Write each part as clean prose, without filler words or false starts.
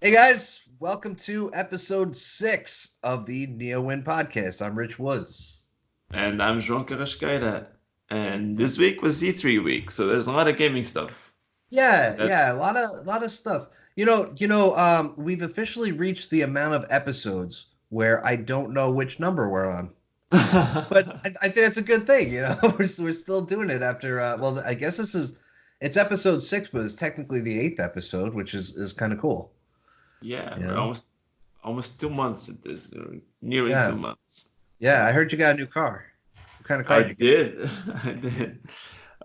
Hey guys, welcome to episode 6 of the Neowin podcast. I'm Rich Woods. And I'm João Carrasqueira. And this week was E3 week, so there's a lot of gaming stuff. Yeah, That yeah, a lot of stuff. We've officially reached the amount of episodes where I don't know which number we're on. But I think that's a good thing, we're still doing it after well, I guess it's episode 6, but it's technically the 8th episode, which is kind of cool, yeah, you we're know? almost 2 months at this, nearing Yeah. 2 months. Yeah, I So heard you got a new car. What kind of car I did you get? did, I did.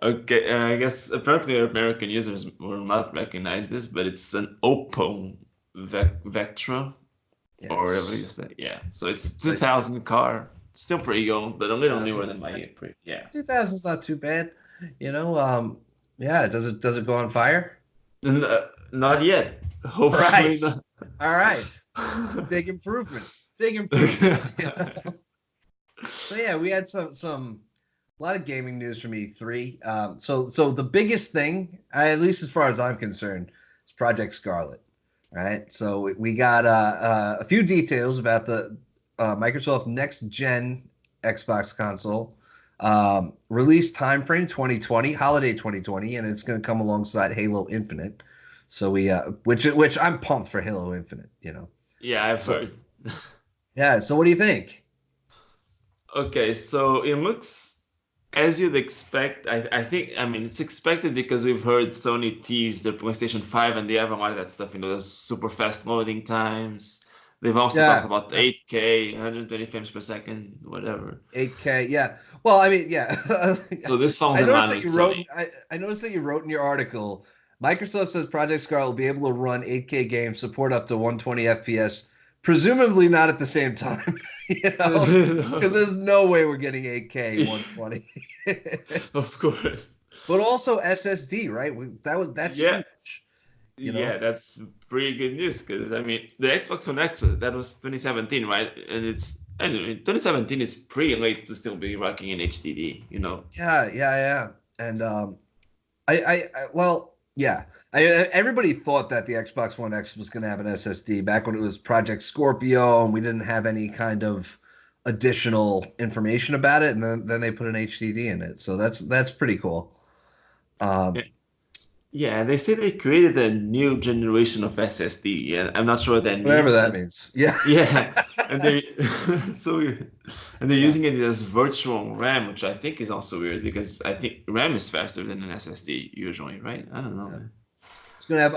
Okay, I guess apparently American users will not recognize this, but it's an Oppo Vectra, or whatever you Yes. say. Yeah, so it's So 2000 car, still pretty old, but a little newer 2000. than my pre. Yeah, 2000's not too bad. You know, yeah, does it go on fire? Not yet. All right. Hopefully not. All right. Big improvement. Big improvement. So yeah, we had some a lot of gaming news from E3. So the biggest thing, at least as far as I'm concerned, is Project Scarlett. Right. So we got a few details about the Microsoft next gen Xbox console. Release time frame 2020, holiday 2020, and it's going to come alongside Halo Infinite. So which I'm. For Halo Infinite, Yeah, I've So heard. yeah, so what do you think? Okay, so it looks as you'd expect. I mean, it's expected because we've heard Sony tease their PlayStation 5 and they have a lot of that stuff, those super fast loading times. They've also talked Yeah, about yeah, 8K, 120 frames per second, whatever. 8K. Yeah. Well, I mean, yeah. So this falls I in noticed line that with you wrote. Sony. I noticed that you wrote in your article. Microsoft says Project Scarlet will be able to run 8K games, support up to 120 FPS, presumably not at the same time. Because there's no way we're getting 8K 120. Of course. But also SSD, right? That's Yeah, huge. You yeah, know. that's pretty good news because I mean the Xbox One X that was 2017, right? And it's anyway, 2017 is pretty late to still be rocking an HDD. Yeah, yeah, yeah. And well, yeah. Everybody thought that the Xbox One X was going to have an SSD back when it was Project Scorpio, and we didn't have any kind of additional information about it, and then they put an HDD in it. So that's pretty cool. Yeah, Um, yeah, they say they created a new generation of SSD, and I'm not sure what that Whatever means. that means. Yeah. Yeah, and they so weird. And they're Yeah. using it as virtual RAM, which I think is also weird because I think RAM is faster than an SSD usually, right? I don't know, Yeah. man. It's going to have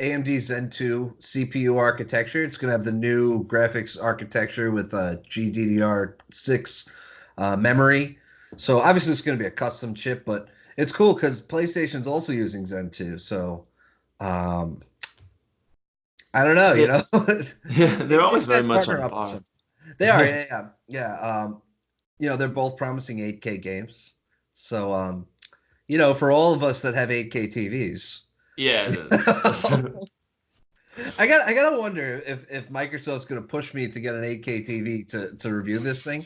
AMD Zen 2 CPU architecture. It's going to have the new graphics architecture with GDDR6 memory. So obviously it's going to be a custom chip, but it's cool because PlayStation's also using Zen 2. So um, I don't know, Yeah, yeah, they're These always very guys much partner on up with par. some. They are, yeah, yeah, yeah. They're both promising 8K games. So for all of us that have 8K TVs, Yeah, I gotta wonder if Microsoft's gonna push me to get an 8K TV to review this thing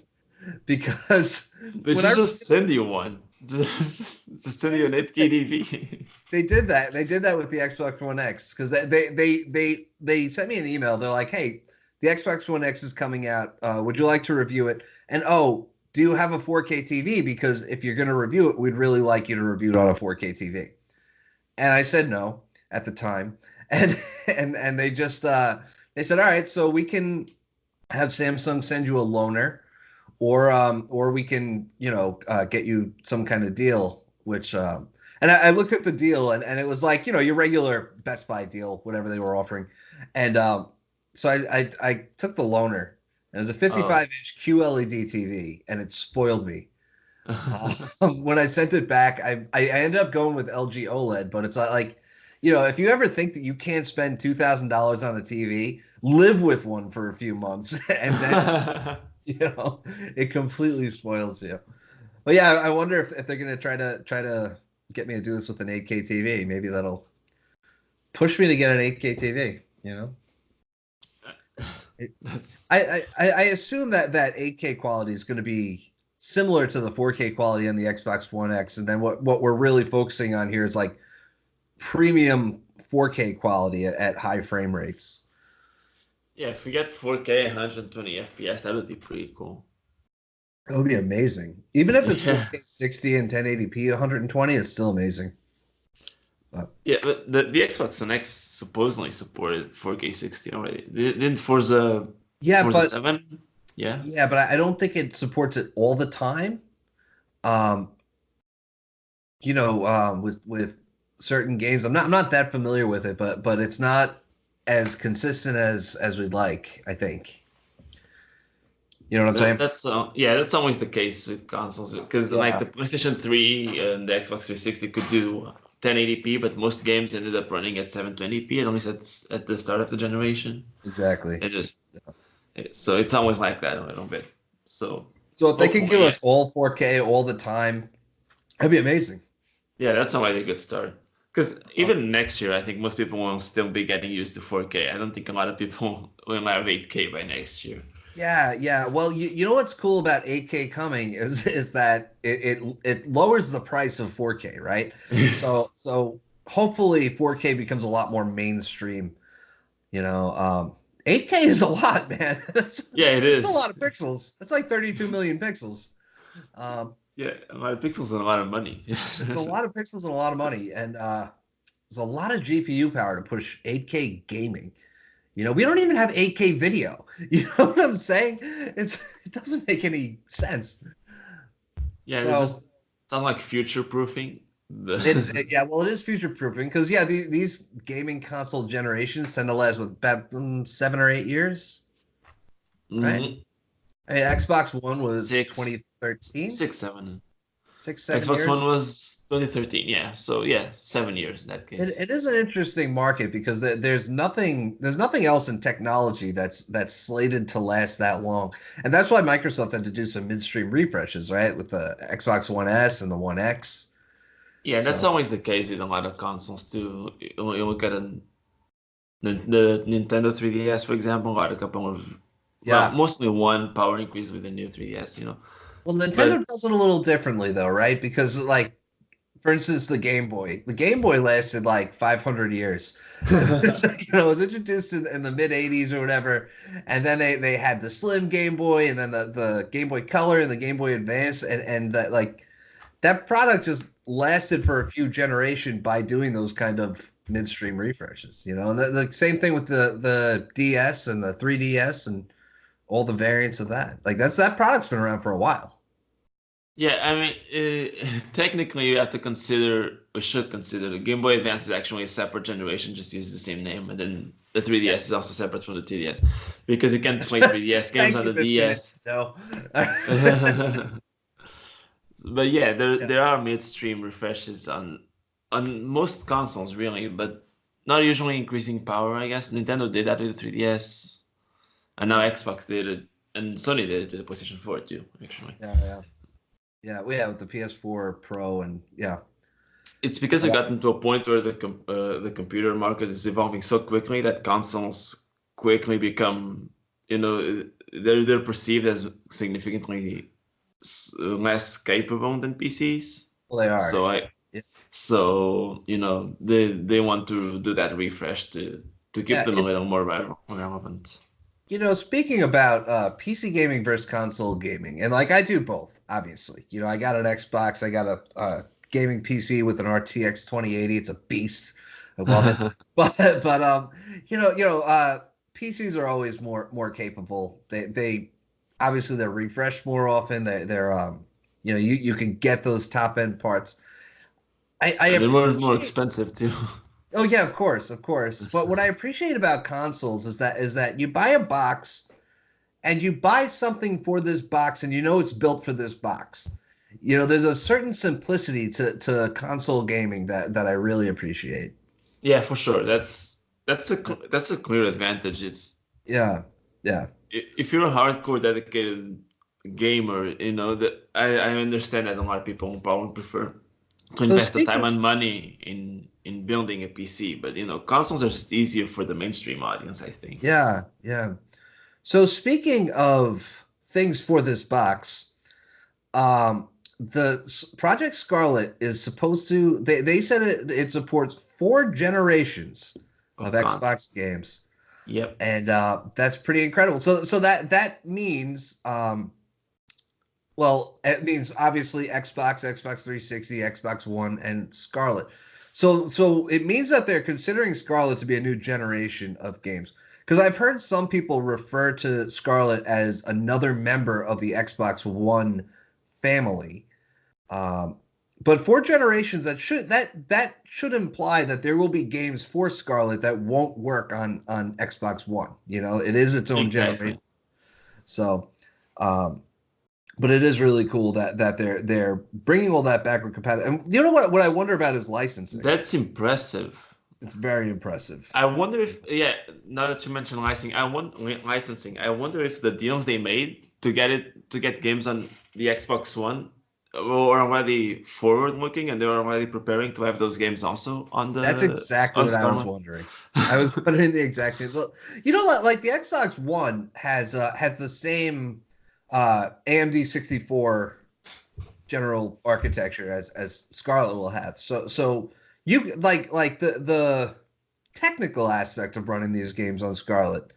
because they when I should just reviewed send you one. Just send you here's an the 8K thing, TV. they did that with the Xbox One X because they sent me an email. They're like, hey, the Xbox One X is coming out. Would you like to review it? And oh, do you have a 4K TV? Because if you're gonna review it, we'd really like you to review it on a 4K TV. And I said no at the time, and and they said, all right, so we can have Samsung send you a loaner, or we can get you some kind of deal. Which and I looked at the deal, and it was like your regular Best Buy deal, whatever they were offering, and so I took the loaner. And it was a Oh. 55-inch QLED TV, and it spoiled me. When I sent it back, I ended up going with LG OLED, but it's not like, if you ever think that you can't spend $2,000 on a TV, live with one for a few months, and then you know it completely spoils you. But yeah, I wonder if they're gonna try to get me to do this with an 8K TV. Maybe that'll push me to get an 8K TV. It, That's I assume that 8K quality is going to be similar to the 4K quality on the Xbox One X, and then what we're really focusing on here is like premium 4K quality at high frame rates. Yeah, if we get 4K 120 FPS, that would be pretty cool. It would be amazing. Even if it's Yeah. 4K 60 and 1080p, 120 is still amazing. Yeah, but the Xbox One X supposedly supported 4K 60 already. Didn't Forza Yeah, Forza but 7? Yeah. yeah, but I don't think it supports it all the time. Um, with certain games, I'm not that familiar with it, but it's not as consistent as we'd like, I think. You know what I'm saying? That's always the case with consoles because like Yeah, the PlayStation 3 and the Xbox 360 could do 1080p, but most games ended up running at 720p, at least at the start of the generation. exactly. It is, so it's always like that a little bit. So So if they can give hopefully, us all 4K all the time, that'd be amazing. yeah, that's already a good start. Because even next year, I think most people will still be getting used to 4K. I don't think a lot of people will have 8K by next year. Yeah, yeah. Well, you know what's cool about 8K coming is that it lowers the price of 4K, right? So hopefully 4K becomes a lot more mainstream. 8K is a lot, man. Yeah, it It's a lot is. of pixels. It's like 32 million pixels. Yeah, a lot of pixels and a lot of money. It's a lot of pixels and a lot of money, and there's a lot of GPU power to push 8K gaming. We don't even have 8K video. You know what I'm saying? It doesn't make any sense. Yeah, it So just sounds like future proofing. yeah, well, it is future proofing because yeah, these gaming console generations tend to last with about 7 or 8 years, right? Mhm. I mean, Xbox One was Six, 2013, six, 7. 6, 7 Xbox One years. was 2013. Yeah, so yeah, 7 years in that It, case. it is an interesting market because there's nothing else in technology that's slated to last that long, and that's why Microsoft had to do some midstream refreshes, right, with the Xbox One S and the One X. Yeah, that's So always the case with a lot of consoles too. You look at the Nintendo 3DS, for example, got a couple of, well, yeah, mostly one power increase with the new 3DS. well, But Nintendo does it a little differently though, right? Because like for instance, the Game Boy lasted like 500 years. It was introduced in the mid 80s or whatever, and then they had the Slim Game Boy, and then the Game Boy Color and the Game Boy Advance, and that like that product just lasted for a few generations by doing those kind of midstream refreshes. And the same thing with the DS and the 3DS and all the variants of that. Like that product's been around for a while. yeah, I mean, technically, you have to consider, or should consider, the Game Boy Advance is actually a separate generation, just uses the same name, and then the Yeah. 3DS is also separate from the 2DS, because you can't play 3DS games Thank on you, the Mr. DS. Nintendo. But yeah, there Yeah. there are midstream refreshes on most consoles, really, but not usually increasing power. I guess Nintendo did that with the 3DS, and now Yeah. Xbox did it, and Sony did it with the PlayStation 4 too, actually. Yeah, yeah, yeah. We have the PS4 Pro, and yeah, It's because we but got into a point where the computer market is evolving so quickly that consoles quickly become, they're perceived as significantly less capable than PCs. well, they are. So I Yeah, so they want to do that refresh to keep yeah. them a It's little more relevant. speaking about PC gaming versus console gaming, and like I do both. Obviously, I got an Xbox, I got a gaming PC with an RTX 2080. It's a beast. I love it. But PCs are always more capable. They obviously they're refreshed more often. You can get those top end parts. I And they're more appreciate. expensive too. Oh yeah, of course, of course. But what I appreciate about consoles is that you buy a box and you buy something for this box and it's built for this box. There's a certain simplicity to console gaming that I really appreciate. Yeah, for sure. That's a clear advantage. It's Yeah, yeah, if you're a hardcore dedicated gamer, that I understand that a lot of people will probably prefer to So invest the time speaking, and money in building a PC, but consoles are just easier for the mainstream audience, I think. yeah, yeah. So speaking of things for this box, um, Project Scarlett is supposed to. They said it supports 4 generations of Xbox games. Yep. And that's pretty incredible. So that means well, it means obviously Xbox, Xbox 360, Xbox One, and Scarlett. So it means that they're considering Scarlett to be a new generation of games. Because I've heard some people refer to Scarlett as another member of the Xbox One family. But 4 generations, that should imply that there will be games for Scarlett that won't work on Xbox One. You know, it is its own generation. So, but it is really cool that they're bringing all that backward compatibility. And you know what I wonder about is licensing. That's impressive. It's very impressive. I wonder if, now that you mentioned licensing, I wonder if the deals they made to get games on the Xbox One were already forward-looking, and they were already preparing to have those games also on the. That's exactly what I was wondering. I was wondering the exact same. You know what? Like the Xbox One has the same AMD 64 general architecture as Scarlett will have. So you like the technical aspect of running these games on Scarlett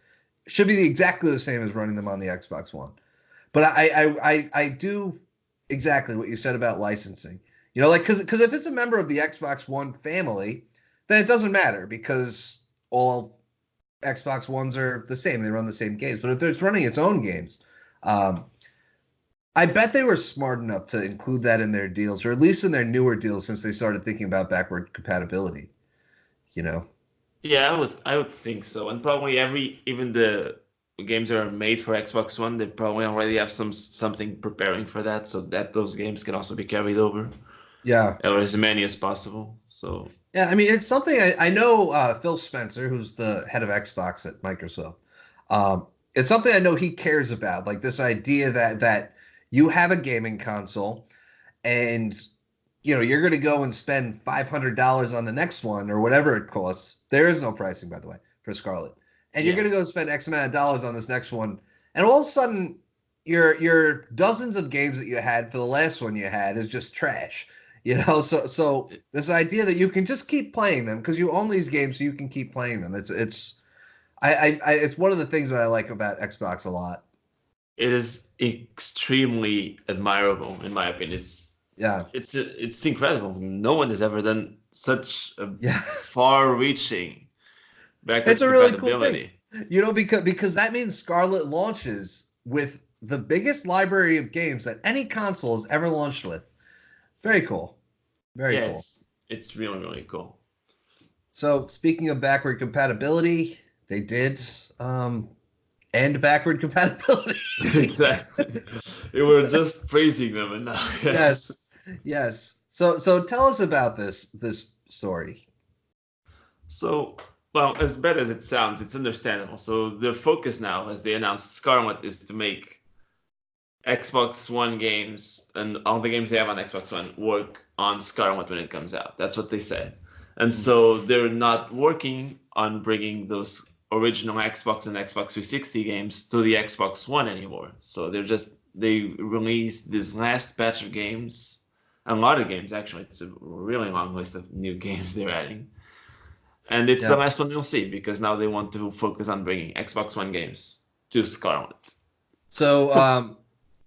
should be exactly the same as running them on the Xbox One. But I do exactly what you said about licensing. You know, like because if it's a member of the Xbox One family, then it doesn't matter because all Xbox Ones are the same. They run the same games. But if it's running its own games, I bet they were smart enough to include that in their deals, or at least in their newer deals since they started thinking about backward compatibility. You know? Yeah, I would think so. And probably even the games that are made for Xbox One, they probably already have something preparing for that, so that those games can also be carried over. Yeah. Or as many as possible. So yeah, I mean, it's something I know Phil Spencer, who's the head of Xbox at Microsoft. It's something I know he cares about, like this idea that you have a gaming console and you know you're going to go and spend $500 on the next one or whatever it costs. There is no pricing, by the way, for Scarlett. And you're going to go spend X amount of dollars on this next one, and all of a sudden your dozens of games that you had for the last one you had is just trash. You know, so this idea that you can just keep playing them because you own these games, so you can keep playing them. It's one of the things that I like about Xbox a lot. It is extremely admirable, in my opinion. It's incredible. No one has ever done such a far-reaching backward compatibility. Cool thing. You know, because that means Scarlett launches with the biggest library of games that any console has ever launched with. Very cool. Very cool. It's really, really cool. So speaking of backward compatibility, they did end backward compatibility. Exactly. We were just praising them, and now yes. So tell us about this story. So, well, as bad as it sounds, it's understandable. So their focus now, as they announced Scarlett, is to make Xbox One games and all the games they have on Xbox One work on Scarlett when it comes out. That's what they said. And so they're not working on bringing those original Xbox and Xbox 360 games to the Xbox One anymore. So they released this last batch of games, a lot of games actually. It's a really long list of new games they're adding. And it's the last one you'll see because now they want to focus on bringing Xbox One games to Scarlett. So,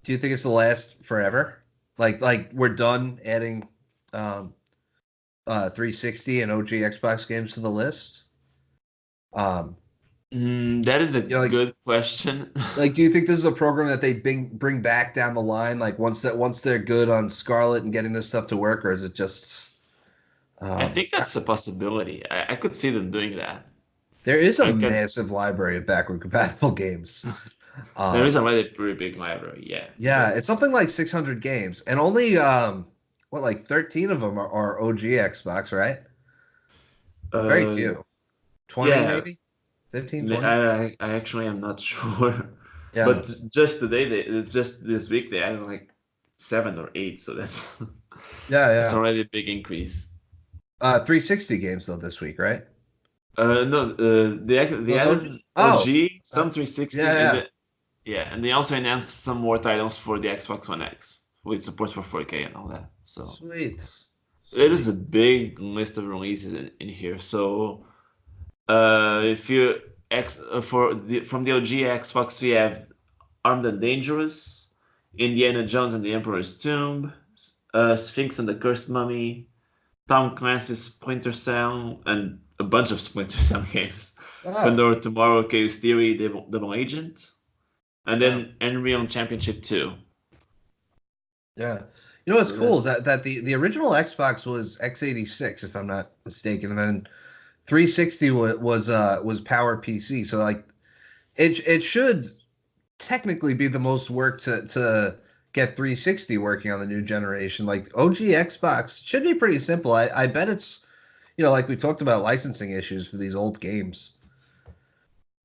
do you think it's the last forever? Like we're done adding 360 and OG Xbox games to the list? That is a good question. Like, do you think this is a program that they bring back down the line? Like once they're good on Scarlett and getting this stuff to work, or is it just? I think that's a possibility. I could see them doing that. There is a massive library of backward compatible games. There is already a pretty big library, yeah. Yeah, it's something like 600 games, and only like 13 of them are OG Xbox, right? Very few. 20 maybe? 15, 20? I actually am not sure. Yeah. But just today, just this week, they had like 7 or 8, so that's it's already a big increase. 360 games though this week, right? No, they added OG, some 360. And they also announced some more titles for the Xbox One X. with support for 4K and all that. So Sweet. it is a Sweet. big list of releases in here. So if you from the OG Xbox, we have Armed and Dangerous, Indiana Jones and the Emperor's Tomb, Sphinx and the Cursed Mummy, Tom Clancy's Splinter Cell, and a bunch of Splinter Cell games. Oh, Pandora Tomorrow, Chaos Theory, Double Agent, and wow. then Unreal Championship 2. Yeah. You know what's So cool is that's that the original Xbox was x86, if I'm not mistaken, and then 360 was Power PC. So like it should technically be the most work to get 360 working on the new generation. Like OG Xbox should be pretty simple. I bet it's, like we talked about licensing issues for these old games.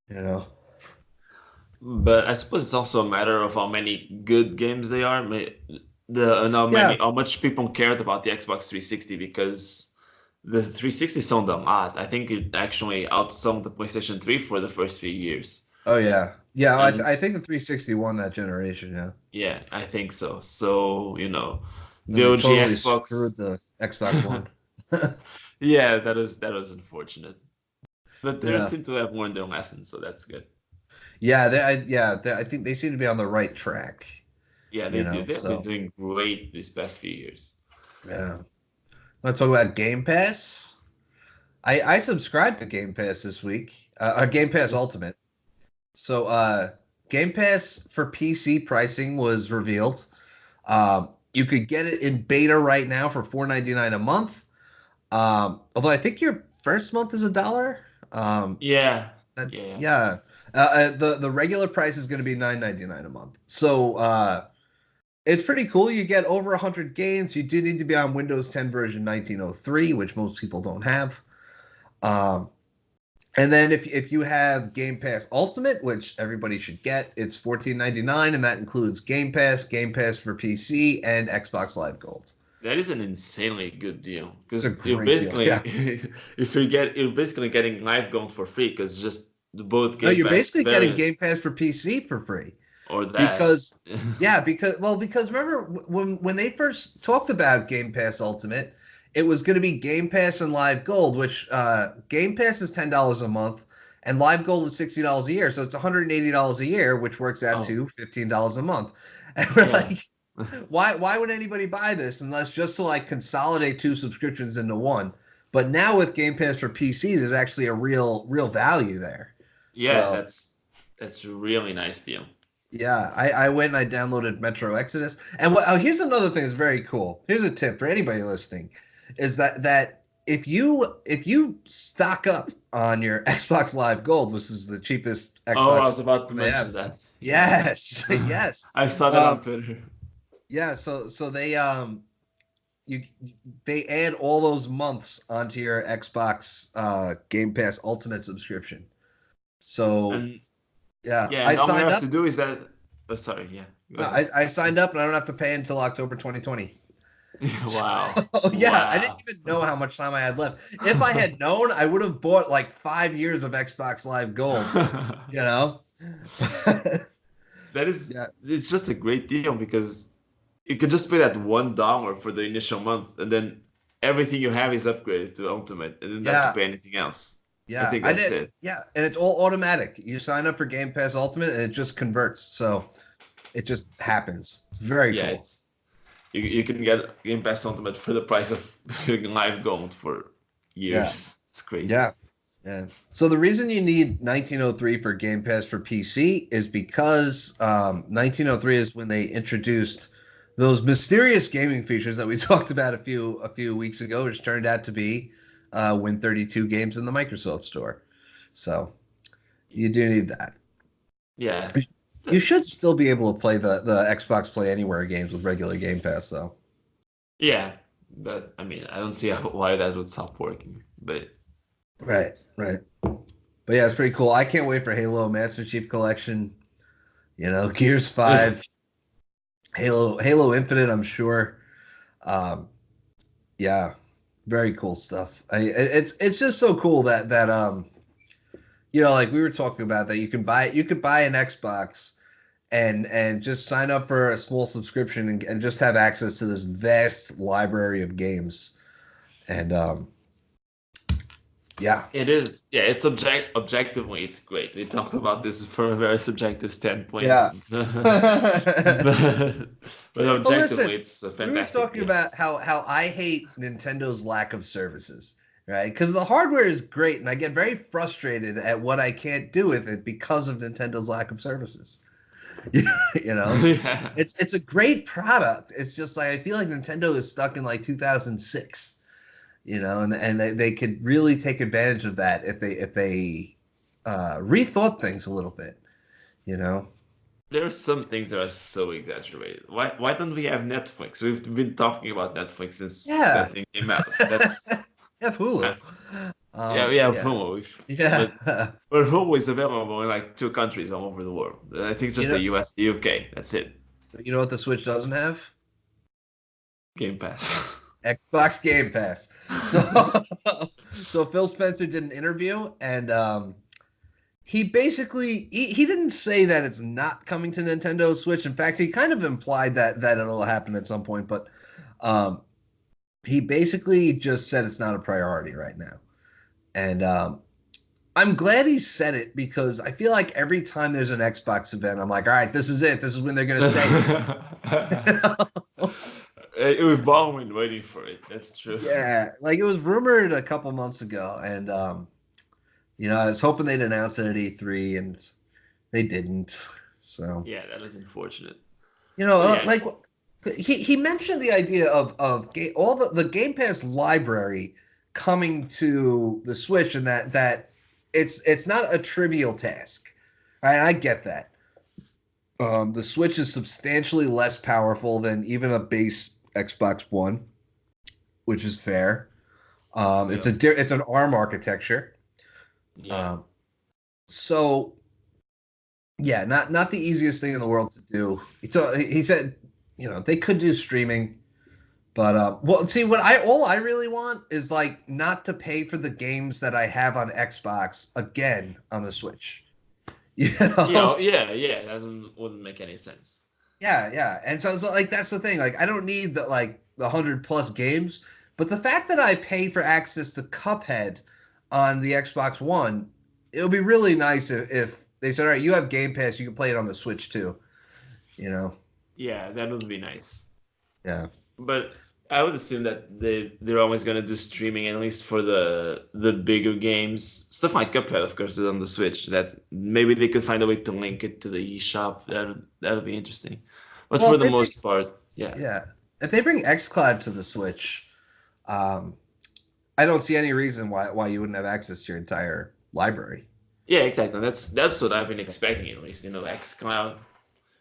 You know. But I suppose it's also a matter of how many good games they are. Yeah. How much people cared about the Xbox 360 because the 360 sold a lot. I think it actually outsold the PlayStation 3 for the first few years. Oh yeah. Yeah, And I think the 360 won that generation, yeah. yeah, I think so. So, And the they OG totally Xbox. screwed the Xbox One. Yeah, that was unfortunate. But they Yeah. seem to have learned their lesson, so that's good. Yeah, I think they seem to be on the right track, Yeah, they do. They've been so doing great these past few years. yeah. Let's talk about Game Pass. I subscribed to Game Pass this week. Game Pass Ultimate. So Game Pass for PC pricing was revealed. You could get it in beta right now for $4.99 a month. Although I think your first month is $1. Yeah, That, yeah. yeah. The regular price is going to be $9.99 a month. So it's pretty cool. You get over 100 games. You do need to be on Windows 10 version 1903, which most people don't have. Um, and then if you have Game Pass Ultimate, which everybody should get, it's $14.99, and that includes Game Pass for PC, and Xbox Live Gold. That is an insanely good deal It's a because you're great deal. basically Yeah. you're basically getting Live Gold for free because just both No, Game you're Pass basically getting variant Game Pass for PC for free. or that. Because because remember when they first talked about Game Pass Ultimate, it was going to be Game Pass and Live Gold, which Game Pass is $10 a month and Live Gold is $60 a year, so it's $180 a year, which works out Oh, to $15 a month. And we're yeah. like, why would anybody buy this unless just to like consolidate two subscriptions into one? But now with Game Pass for PC, there's actually a real value there. Yeah, So that's a really nice deal. yeah, I went and I downloaded Metro Exodus. And here's another thing that's very cool. Here's a tip for anybody listening, is that if you stock up on your Xbox Live Gold, which is the cheapest Oh, I Xbox was about to they mention have. that. Yeah. Yes, yes. I saw that on Um, Twitter. yeah, so you they add all those months onto your Xbox Game Pass Ultimate subscription. So And yeah, yeah, I and all you signed have up. to do is that. Oh, sorry, yeah. Go No, ahead. I signed up and I don't have to pay until October 2020. Wow. Oh yeah, I didn't Wow. even know how much time I had left. If I had known, I would have bought like 5 years of Xbox Live Gold. You know? That is, Yeah, it's just a great deal because you could just pay that $1 for the initial month, and then everything you have is upgraded to Ultimate, and then not to yeah, pay anything else. I yeah. think I that's did. it. Yeah, and it's all automatic. You sign up for Game Pass Ultimate, and it just converts. So it just happens. It's very Yeah, cool. you can get Game Pass Ultimate for the price of Live Gold for Yeah, years. It's crazy. yeah, yeah. So the reason you need 1903 for Game Pass for PC is because 1903 is when they introduced those mysterious gaming features that we talked about a few weeks ago, which turned out to be Win32 games in the Microsoft Store. So you do need that. Yeah, You should still be able to play the Xbox Play Anywhere games with regular Game Pass, though. yeah, but I mean, I don't see why that would stop working. But Right, right. But yeah, it's pretty cool. I can't wait for Halo Master Chief Collection. Gears 5, Halo Infinite, I'm sure. Um, yeah, very cool stuff. It's just so cool that like we were talking about that you could buy an Xbox and just sign up for a small subscription and just have access to this vast library of games. And yeah. It is. Yeah, it's objectively, it's great. We talked about this from a very subjective standpoint. Yeah. But Well, listen, objectively, it's a we were fantastic talking game. about how I hate Nintendo's lack of services, right? Because the hardware is great, and I get very frustrated at what I can't do with it because of Nintendo's lack of services. You know, Yeah. it's a great product. It's just like I feel like Nintendo is stuck in like 2006, you know, and they could really take advantage of that if they rethought things a little bit, you know. There are some things that are so exaggerated. Why don't we have Netflix? We've been talking about Netflix since Yeah. that thing came out. That's Have Hulu. yeah, we have Yeah. Hulu, Yeah. but Hulu is available in like 2 countries all over the world. I think it's You just know, the US, the UK. That's it. you know what the Switch doesn't have? Game Pass. Xbox Game Pass. So so Phil Spencer did an interview and he basically he didn't say that it's not coming to Nintendo Switch. In fact, he kind of implied that it'll happen at some point, but um he basically just said it's not a priority right now. And I'm glad he said it because I feel like every time there's an Xbox event, I'm like, all right, this is it. This is when they're going to say it. We've all been waiting for it. That's true. Yeah, like it was rumored a couple months ago, and you know, I was hoping they'd announce it at E3, and they didn't. So Yeah, that is unfortunate. you know, Yeah. like he mentioned the idea of all the Game Pass library coming to the Switch, and that it's not a trivial task. Right? I get that. The Switch is substantially less powerful than even a base Xbox One, which is fair. It's it's an ARM architecture. Yeah. So yeah, not the easiest thing in the world to do. He said, you know, they could do streaming, but well, see, all I really want is like not to pay for the games that I have on Xbox again on the Switch. You know? Yeah. That wouldn't make any sense. Yeah. And so it's like that's the thing. Like I don't need the 100+ games, but the fact that I pay for access to Cuphead on the Xbox One, it would be really nice if they said, all right, you have Game Pass, you can play it on the Switch too. You know? Yeah, that would be nice. Yeah. But I would assume that they're always gonna do streaming at least for the bigger games. Stuff like Cuphead, of course, is on the Switch. That maybe they could find a way to link it to the eShop. That'd be interesting. But Well, for the most part, yeah. Yeah. If they bring xCloud to the Switch, I don't see any reason why you wouldn't have access to your entire library. Yeah, exactly. That's what I've been expecting at least. xCloud,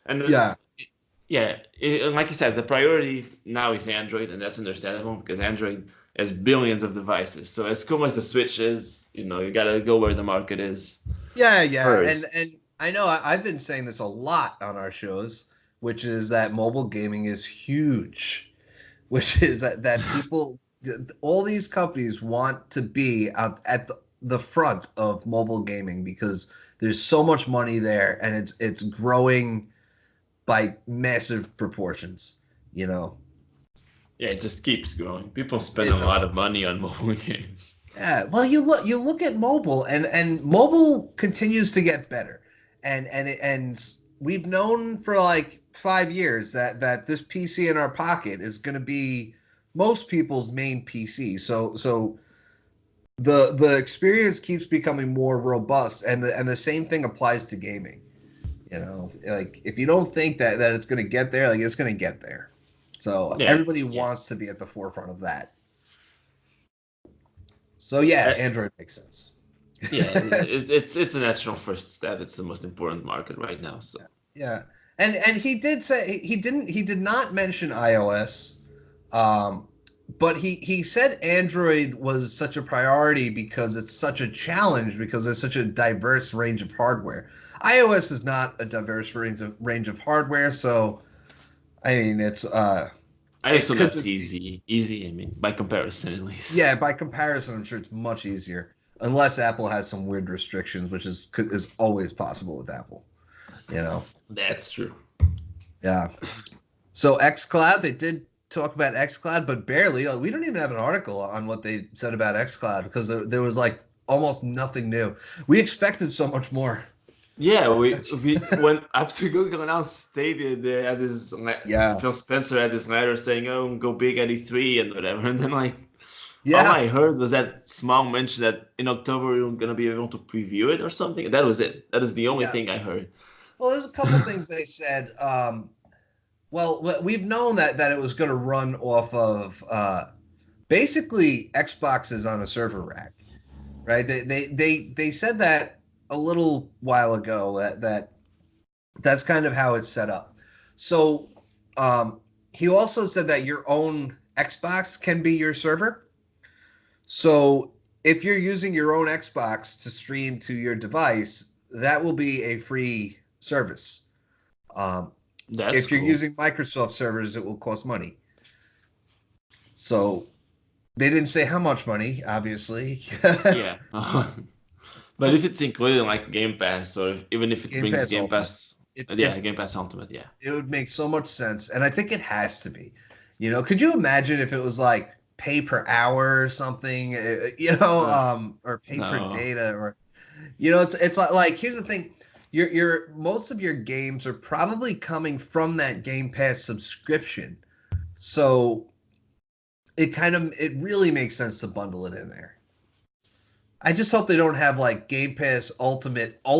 and Yeah. yeah, like you said, the priority now is Android, and that's understandable because Android has billions of devices. So as cool as the Switch is, you gotta go where the market is. Yeah. First. And I know I've been saying this a lot on our shows, which is that mobile gaming is huge, which is that people, all these companies want to be out at the front of mobile gaming because there's so much money there and it's growing by massive proportions, you know. Yeah, it just keeps growing. People spend a lot of money on mobile games. Yeah, well, you look at mobile, and mobile continues to get better, and we've known for like 5 years that this PC in our pocket is going to be most people's main PC. So the experience keeps becoming more robust, and the same thing applies to gaming. You know, like if you don't think that it's going to get there, like it's going to get there. So Yeah, everybody wants to be at the forefront of that. So yeah, Android makes sense. Yeah, it's a natural first step. It's the most important market right now. So yeah, and he did say he did not mention iOS, but he said Android was such a priority because it's such a challenge because there's such a diverse range of hardware. iOS is not a diverse range of hardware, so I mean it's I assume that's easy. Easy, I mean, by comparison at least. Yeah, by comparison, I'm sure it's much easier, unless Apple has some weird restrictions, which is always possible with Apple. You know. That's true. Yeah. So xCloud, they did talk about xCloud, but barely. Like, we don't even have an article on what they said about xCloud because there was like almost nothing new. We expected so much more. Yeah, we when after Google announced Stadia, they had this Yeah. Phil Spencer had this letter saying, "Oh, go big at E3 and whatever," and then like all Yeah. I heard was that small mention that in October we are gonna be able to preview it or something. That was it. That is the only Yeah. thing I heard. Well, there's a couple things they said. Well, we've known that it was going to run off of basically Xboxes on a server rack, right? They said that a little while ago that that's kind of how it's set up. So he also said that your own Xbox can be your server. So if you're using your own Xbox to stream to your device, that will be a free service. Um, That's if you're cool. using Microsoft servers, it will cost money. So they didn't say how much money, obviously. Yeah. But if it's included in like Game Pass, or even if it Game brings Pass Game Ultimate. Pass, It, yeah, it Game Pass Ultimate, yeah. it would make so much sense, and I think it has to be. You know, could you imagine if it was like pay per hour or something? Ugh, Or pay per no. data, or it's like here's the thing. Your most of your games are probably coming from that Game Pass subscription. So it really makes sense to bundle it in there. I just hope they don't have like Game Pass Ultimate for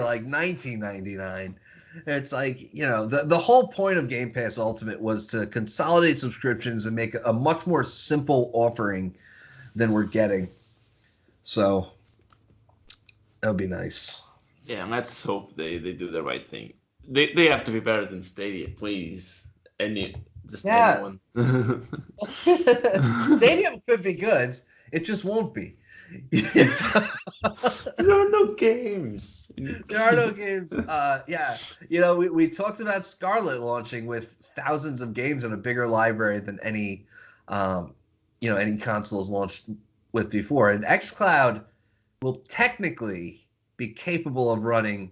like 19.99. It's like, the whole point of Game Pass Ultimate was to consolidate subscriptions and make a much more simple offering than we're getting. So that would be nice. Yeah, let's hope they do the right thing. They have to be better than Stadia, please. Just Yeah. anyone. Stadium could be good. It just won't be. Exactly. There are no games. There are no games. Yeah, we talked about Scarlett launching with thousands of games and a bigger library than um, any consoles launched with before. And xCloud will technically be capable of running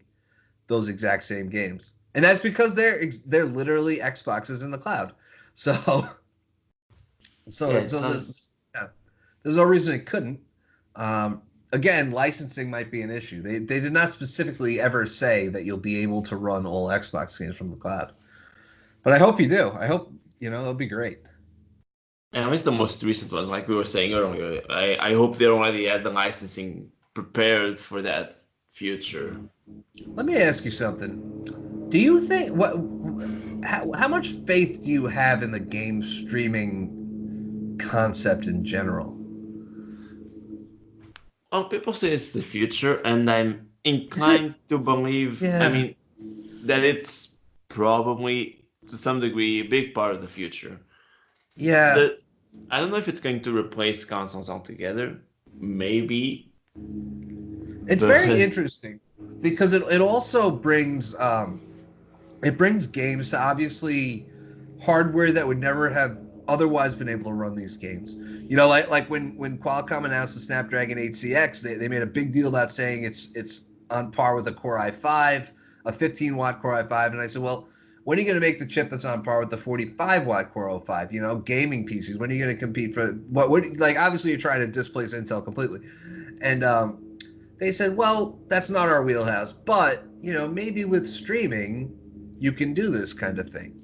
those exact same games, and that's because they're literally Xboxes in the cloud. So, Yeah, so it so there's sounds. yeah, there's no reason it couldn't. Um, Again, licensing might be an issue. They did not specifically ever say that you'll be able to run all Xbox games from the cloud, but I hope you do. I hope it'll be great. And at least the most recent ones, like we were saying earlier, I hope they already had the licensing prepared for that future. Let me ask you something. Do you think how much faith do you have in the game streaming concept in general? Well, people say it's the future, and I'm Is it? inclined to believe, I Yeah. mean, that it's probably to some degree a big part of the future. Yeah. The I don't know if it's going to replace consoles altogether, maybe, It's but very interesting because it also brings games to obviously hardware that would never have otherwise been able to run these games. Like when Qualcomm announced the Snapdragon 8CX, they made a big deal about saying it's on par with a Core i5, a 15-watt Core i5, and I said, well, when are you going to make the chip that's on par with the 45-watt Core i5? Gaming PCs. When are you going to compete for what? Like obviously you're trying to displace Intel completely, and they said, well, that's not our wheelhouse, but maybe with streaming, you can do this kind of thing.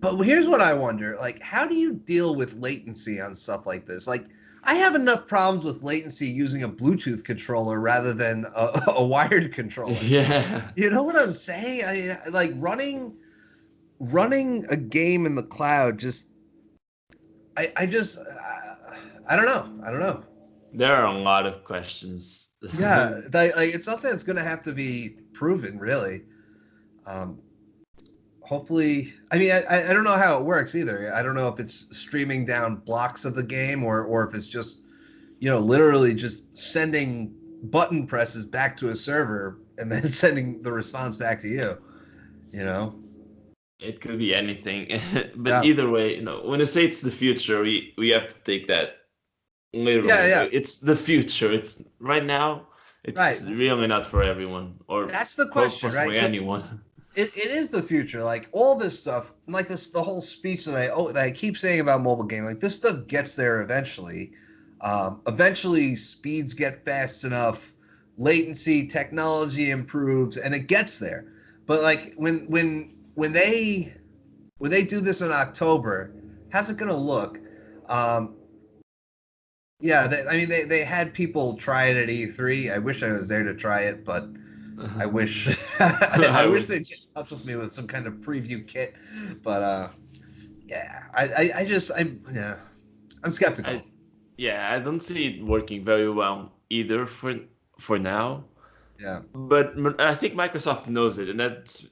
But here's what I wonder: like, how do you deal with latency on stuff like this? Like, I have enough problems with latency using a Bluetooth controller rather than a wired controller. yeah. You know what I'm saying? Like running a game in the cloud. I just, I don't know. I don't know. There are a lot of questions. Yeah, it's something that's going to have to be proven, really. Um, Hopefully, I mean, I don't know how it works either. I don't know if it's streaming down blocks of the game or if it's just, literally just sending button presses back to a server and then sending the response back to you, you know? It could be anything. But Yeah. either way, when I say it's the future, we have to take that Yeah, literally. yeah. It's the future. It's right now. Right. It's really not for everyone, or That's the question, right? possibly 'Cause anyone. it is the future. Like all this stuff, like the whole speech that I keep saying about mobile gaming, like this stuff gets there eventually. Eventually, speeds get fast enough, latency, technology improves, and it gets there. But like when they do this in October, how's it going to look? Um, yeah, I mean they had people try it at E3. I wish I was there to try it, but I wish I I wish they'd get wish. in touch with me with some kind of preview kit. But yeah, I'm skeptical. I Yeah, I don't see it working very well either for now. Yeah. But I think Microsoft knows it, and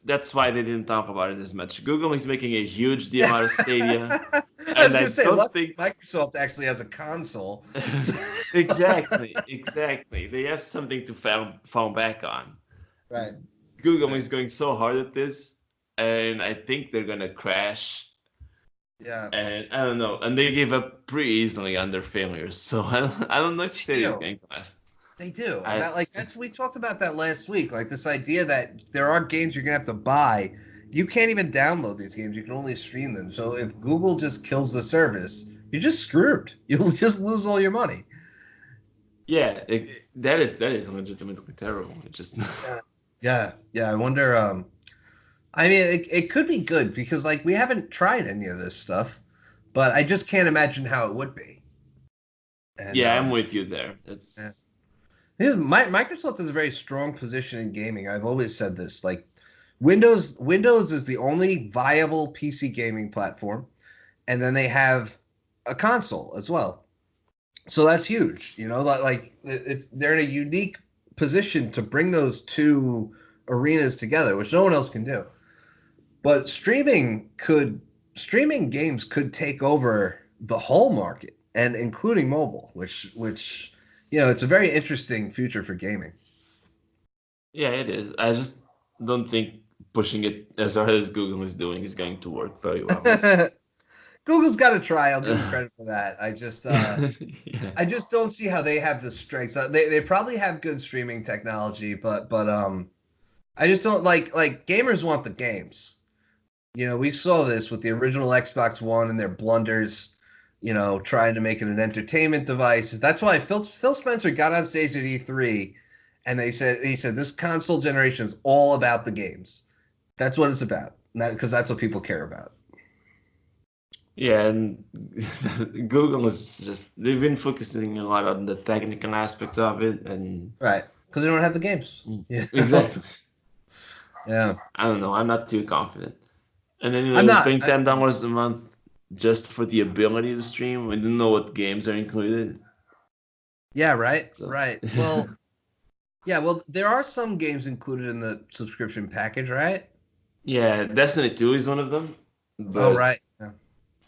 that's why they didn't talk about it as much. Google is making a huge deal Yeah. out of Stadia, I was and I gonna say, don't lucky think Microsoft actually has a console. So- exactly. They have something to fall back on. right. Google Right. is going so hard at this, and I think they're gonna crash. Yeah. And I don't know, and they gave up pretty easily on their failures. So I don't know if They Stadia is do. going to last. They do. And I that's we talked about that last week. Like this idea that there are games you're gonna have to buy. You can't even download these games. You can only stream them. So if Google just kills the service, you're just screwed. You'll just lose all your money. Yeah, that is legitimately terrible. It just Yeah. Yeah. I wonder. I mean, it could be good because like we haven't tried any of this stuff, but I just can't imagine how it would be. And yeah, I'm with you there. yeah. It's Microsoft has a very strong position in gaming. I've always said this. Like Windows is the only viable PC gaming platform, and then they have a console as well. So that's huge. You know, they're in a unique position to bring those two arenas together, which no one else can do. But streaming games could take over the whole market and including mobile, which it's a very interesting future for gaming. yeah, it is. I just don't think pushing it as hard as Google is doing is going to work very well. Google's got to try. I'll give them credit for that. Yeah. I just don't see how they have the strengths. They probably have good streaming technology, but I just don't like gamers want the games. We saw this with the original Xbox One and their blunders, trying to make it an entertainment device. That's why Phil Spencer got on stage at E3 and he said this console generation is all about the games. That's what it's about. Because that's what people care about. Yeah, and Google is just they've been focusing a lot on the technical aspects of it and Right. Because they don't have the games. Yeah. exactly. Yeah. I don't know. I'm not too confident. And then I'm you're not. paying $10 a month just for the ability to stream. We don't know what games are included. Yeah, right. So Right. Well, yeah, well, there are some games included in the subscription package, right? yeah, Destiny 2 is one of them, Oh, but right. Yeah.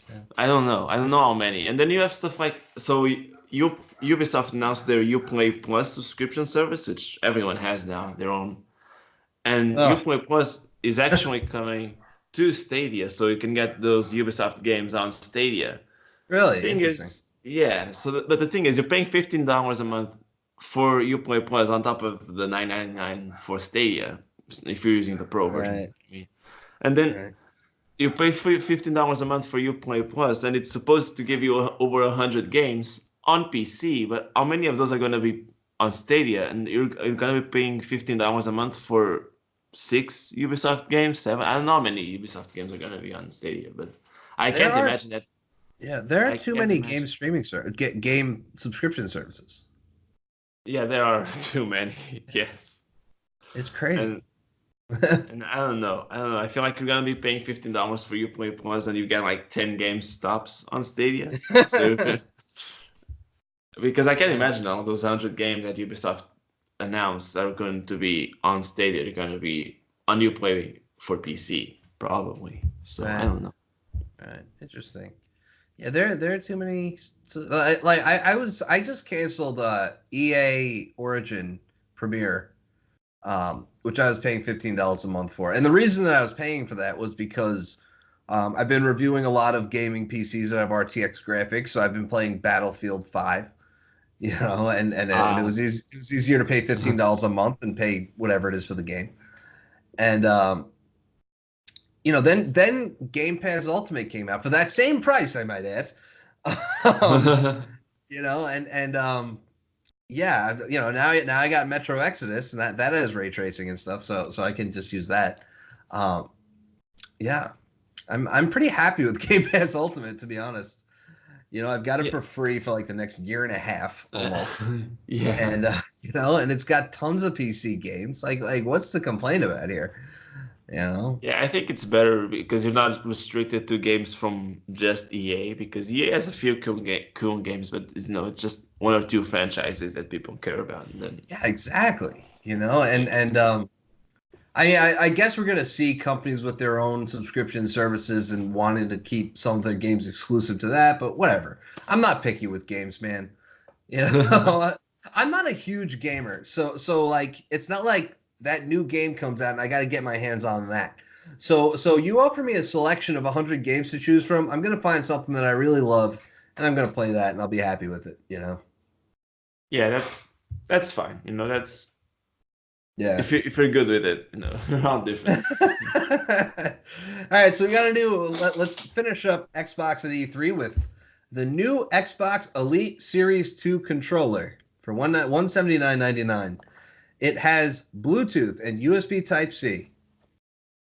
Yeah. I don't know. I don't know how many. And then you have stuff like Ubisoft announced their Uplay Plus subscription service, which everyone has now, their own. And Oh, Uplay Plus is actually coming to Stadia, so you can get those Ubisoft games on Stadia. really? Thing Interesting. is, yeah. But the thing is, you're paying $15 a month for Uplay Plus on top of the $9.99 for Stadia if you're using the Pro version. Right. And then Right. you pay $15 a month for Uplay Plus, and it's supposed to give you over 100 games on PC. But how many of those are going to be on Stadia? And you're going to be paying $15 a month for 6 Ubisoft games, 7. I don't know how many Ubisoft games are going to be on Stadia, but I There can't are, imagine that. yeah, there are I too can't many imagine. game subscription services. Yeah, there are too many. Yes, It's crazy. and and I don't know. I don't know. I feel like you're gonna be paying $15 for Uplay Plus, and you get like 10 game stops on Stadia. So because I can imagine all those 100 games that Ubisoft announced that are going to be on Stadia, they're going to be on Uplay for PC probably. So I Right. don't know. Right. Interesting. Yeah, there are too many. So, I just canceled EA Origin Premiere, which I was paying $15 a month for, and the reason that I was paying for that was because I've been reviewing a lot of gaming PCs that have RTX graphics, so I've been playing Battlefield 5. and it was easier to pay $15 a month and pay whatever it is for the game. And then Game Pass Ultimate came out for that same price, I might add. Now I got Metro Exodus, and that has ray tracing and stuff, so I can just use that. I'm pretty happy with Game Pass Ultimate, to be honest. I've got it for free for like the next year and a half almost. And and it's got tons of PC games. Like what's to complain about here? Yeah, I think it's better because you're not restricted to games from just EA, because EA has a few cool games, but it's just one or two franchises that people care about. And then yeah, exactly. I guess we're gonna see companies with their own subscription services and wanting to keep some of their games exclusive to that, but whatever. I'm not picky with games, man. I'm not a huge gamer, so like it's not like that new game comes out and I got to get my hands on that. So you offer me a selection of 100 games to choose from. I'm gonna find something that I really love, and I'm gonna play that, and I'll be happy with it. Yeah, that's fine. That's. Yeah. If you're good with it, we're all different. All right, so we got a new. Let's finish up Xbox at E3 with the new Xbox Elite Series 2 controller for $179.99. It has Bluetooth and USB Type-C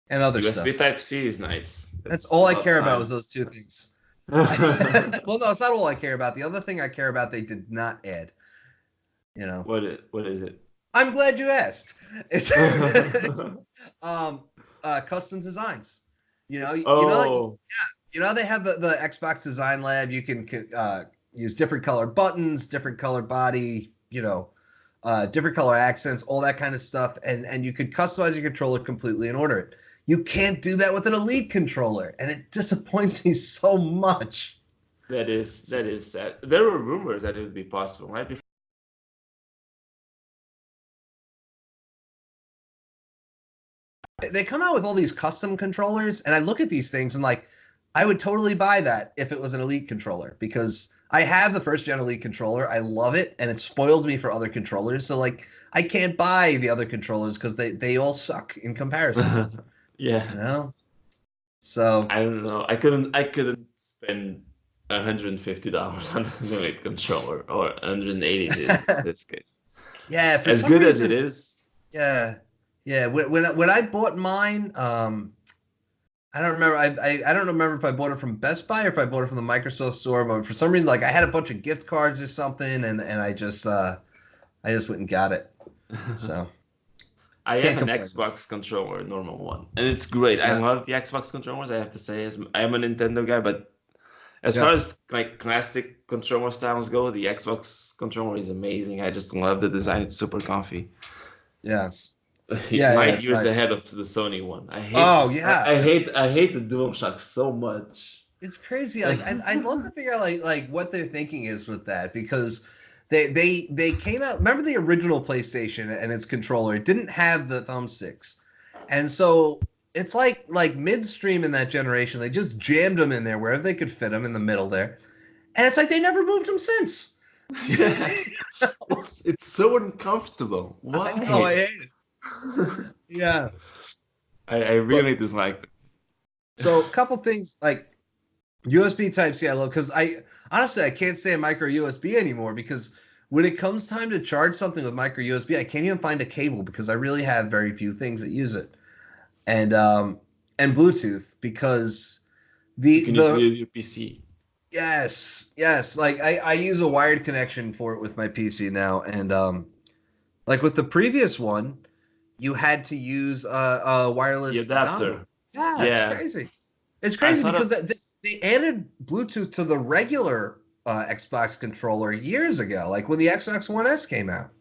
and other stuff. USB Type-C is nice. That's all I care about was those two things. Well, no, it's not all I care about. The other thing I care about, they did not add. What is it? I'm glad you asked. It's custom designs. They have the Xbox Design Lab. You can use different color buttons, different color body, different color accents, all that kind of stuff, and you could customize your controller completely and order it. You can't do that with an Elite controller, and it disappoints me so much. That is sad. There were rumors that it would be possible, right? They come out with all these custom controllers, and I look at these things and like, I would totally buy that if it was an Elite controller, because I have the first gen Elite controller. I love it, and it spoiled me for other controllers. So like, I can't buy the other controllers because they all suck in comparison. Yeah. So I don't know. I couldn't spend $150 on an Elite controller, or $180 in this case. Yeah, as good as it is. Yeah, when I bought mine, I don't remember. I don't remember if I bought it from Best Buy or if I bought it from the Microsoft Store. But for some reason, like I had a bunch of gift cards or something, and I just went and got it. So I have an Xbox controller, normal one, and it's great. Yeah. I love the Xbox controllers. I have to say, I am a Nintendo guy, but as far as like classic controller styles go, the Xbox controller is amazing. I just love the design. It's super comfy. Yeah. Light years ahead of the Sony one. I hate the DualShock so much. It's crazy. Like I'd love to figure out like what their thinking is with that, because they came out. Remember the original PlayStation and its controller? It didn't have the thumbsticks, and so it's like midstream in that generation, they just jammed them in there wherever they could fit them in the middle there, and it's like they never moved them since. It's so uncomfortable. Why? I know, I hate it. Yeah, I really dislike it. So a couple things like USB Type-C I love, because I can't stand micro USB anymore, because when it comes time to charge something with micro USB, I can't even find a cable because I really have very few things that use it, and Bluetooth, because you can use your PC. Yes, like I use a wired connection for it with my PC now, and like with the previous one, you had to use a wireless adapter. Yeah, it's crazy. It's crazy because they added Bluetooth to the regular Xbox controller years ago, like when the Xbox One S came out.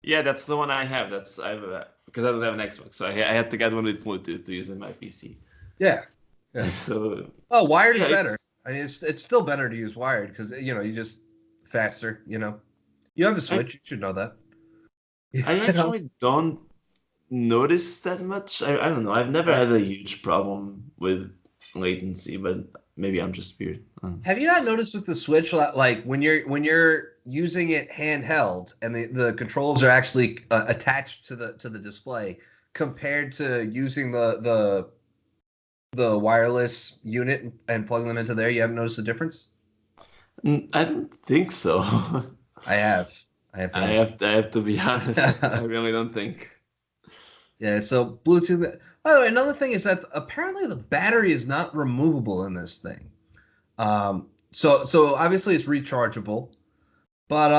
Yeah, that's the one I have. Because I don't have an Xbox, so I had to get one with Bluetooth to use in my PC. Yeah. So. Wired is better. I mean, it's still better to use wired because you just faster. You have a Switch. You should know that. I actually don't notice that much. I don't know. I've never had a huge problem with latency, but maybe I'm just weird. Have you not noticed with the Switch, like when you're using it handheld and the controls are actually attached to the display compared to using the wireless unit and plugging them into there? You haven't noticed the difference? I don't think so. I have. I have I noticed. have to be honest. I really don't think. Yeah, so Bluetooth. By the way, another thing is that apparently the battery is not removable in this thing. So obviously it's rechargeable, but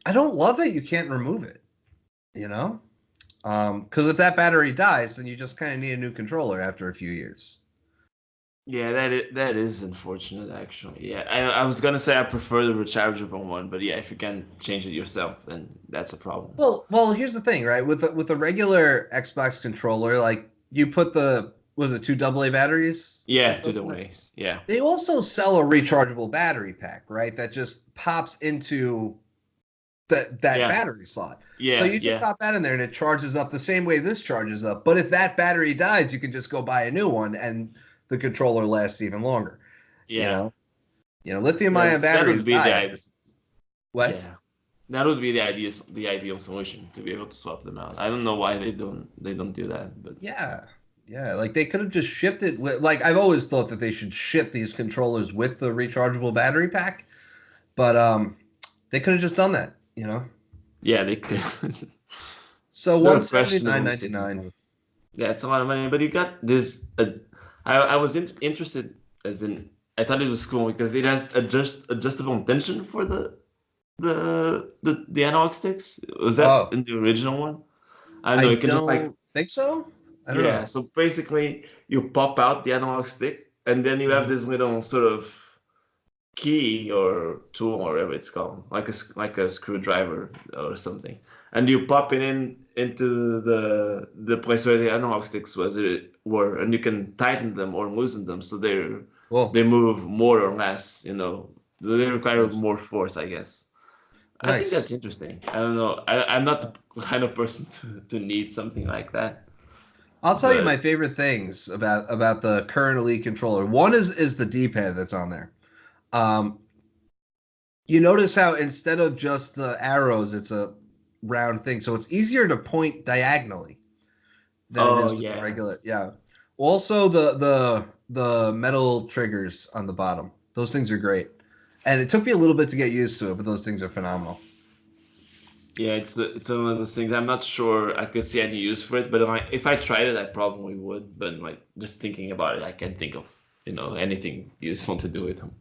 I don't love that you can't remove it. You know, because if that battery dies, then you just kind of need a new controller after a few years. Yeah, that is unfortunate actually. Yeah, I was gonna say I prefer the rechargeable one, but yeah, if you can change it yourself, then that's a problem. Well, here's the thing, right? With a regular Xbox controller, like you put was it two AA batteries Yeah, that to goes the in there? ways. Yeah. They also sell a rechargeable battery pack, right? That just pops into that Yeah. battery slot. So Yeah, you just yeah. pop that in there and it charges up the same way this charges up. But if that battery dies, you can just go buy a new one and the controller lasts even longer. You Yeah. know, lithium Yeah, ion that batteries would be die the after what? yeah. That would be the ideal solution to be able to swap them out. I don't know why they don't do that, but Yeah. Yeah, like they could have just shipped it with like I've always thought that they should ship these controllers with the rechargeable battery pack, but they could have just done that. yeah, they could. So They're one a seventy nine questionable ninety decision. nine. Yeah, it's a lot of money, but you got this. I was interested, as in I thought it was cool because it has adjustable tension for the analog sticks. Was that Oh, in the original one? I don't I know. You can just like don't think so. I don't yeah. know. So basically, you pop out the analog stick, and then you have Mhm. this little sort of key or tool or whatever it's called, like a screwdriver or something, and you pop it into the place where the analog sticks were, and you can tighten them or loosen them so Cool. they move more or less. They require Nice. more force, I guess. I think that's Nice. interesting. I don't know. I'm not the kind of person to need something like that, I'll tell you but my favorite things about the current Elite controller. One is the D-pad that's on there. Um, you notice how instead of just the arrows, it's a round thing, so it's easier to point diagonally than it oh is with the yeah. regular. Yeah. Also, the metal triggers on the bottom; those things are great. And it took me a little bit to get used to it, but those things are phenomenal. Yeah, it's one of those things. I'm not sure I could see any use for it, but if I tried it, I probably would. But like just thinking about it, I can't think of anything useful to do with them.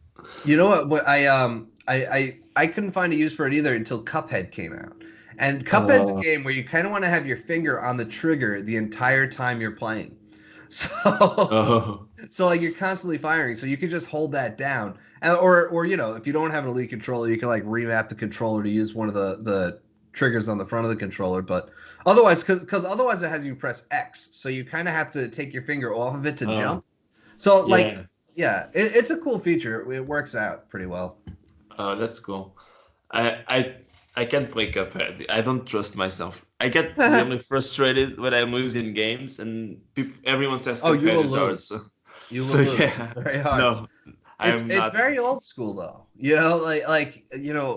You know what? I couldn't find a use for it either until Cuphead came out. And Cuphead's a Uh, game where you kind of want to have your finger on the trigger the entire time you're playing. So oh, so like you're constantly firing, so you can just hold that down. Or if you don't have an Elite controller, you can like remap the controller to use one of the triggers on the front of the controller. But otherwise, because otherwise it has you press X, so you kind of have to take your finger off of it to oh, jump. So like yeah. yeah, it's a cool feature. It works out pretty well. Oh, that's cool. I I I can't play Cuphead. I don't trust myself. I get really frustrated when I lose in games, and everyone says Oh, you Cuphead will is hard. So lose. You will so lose. It's yeah, very hard. no, I It's am it's not. very old school though.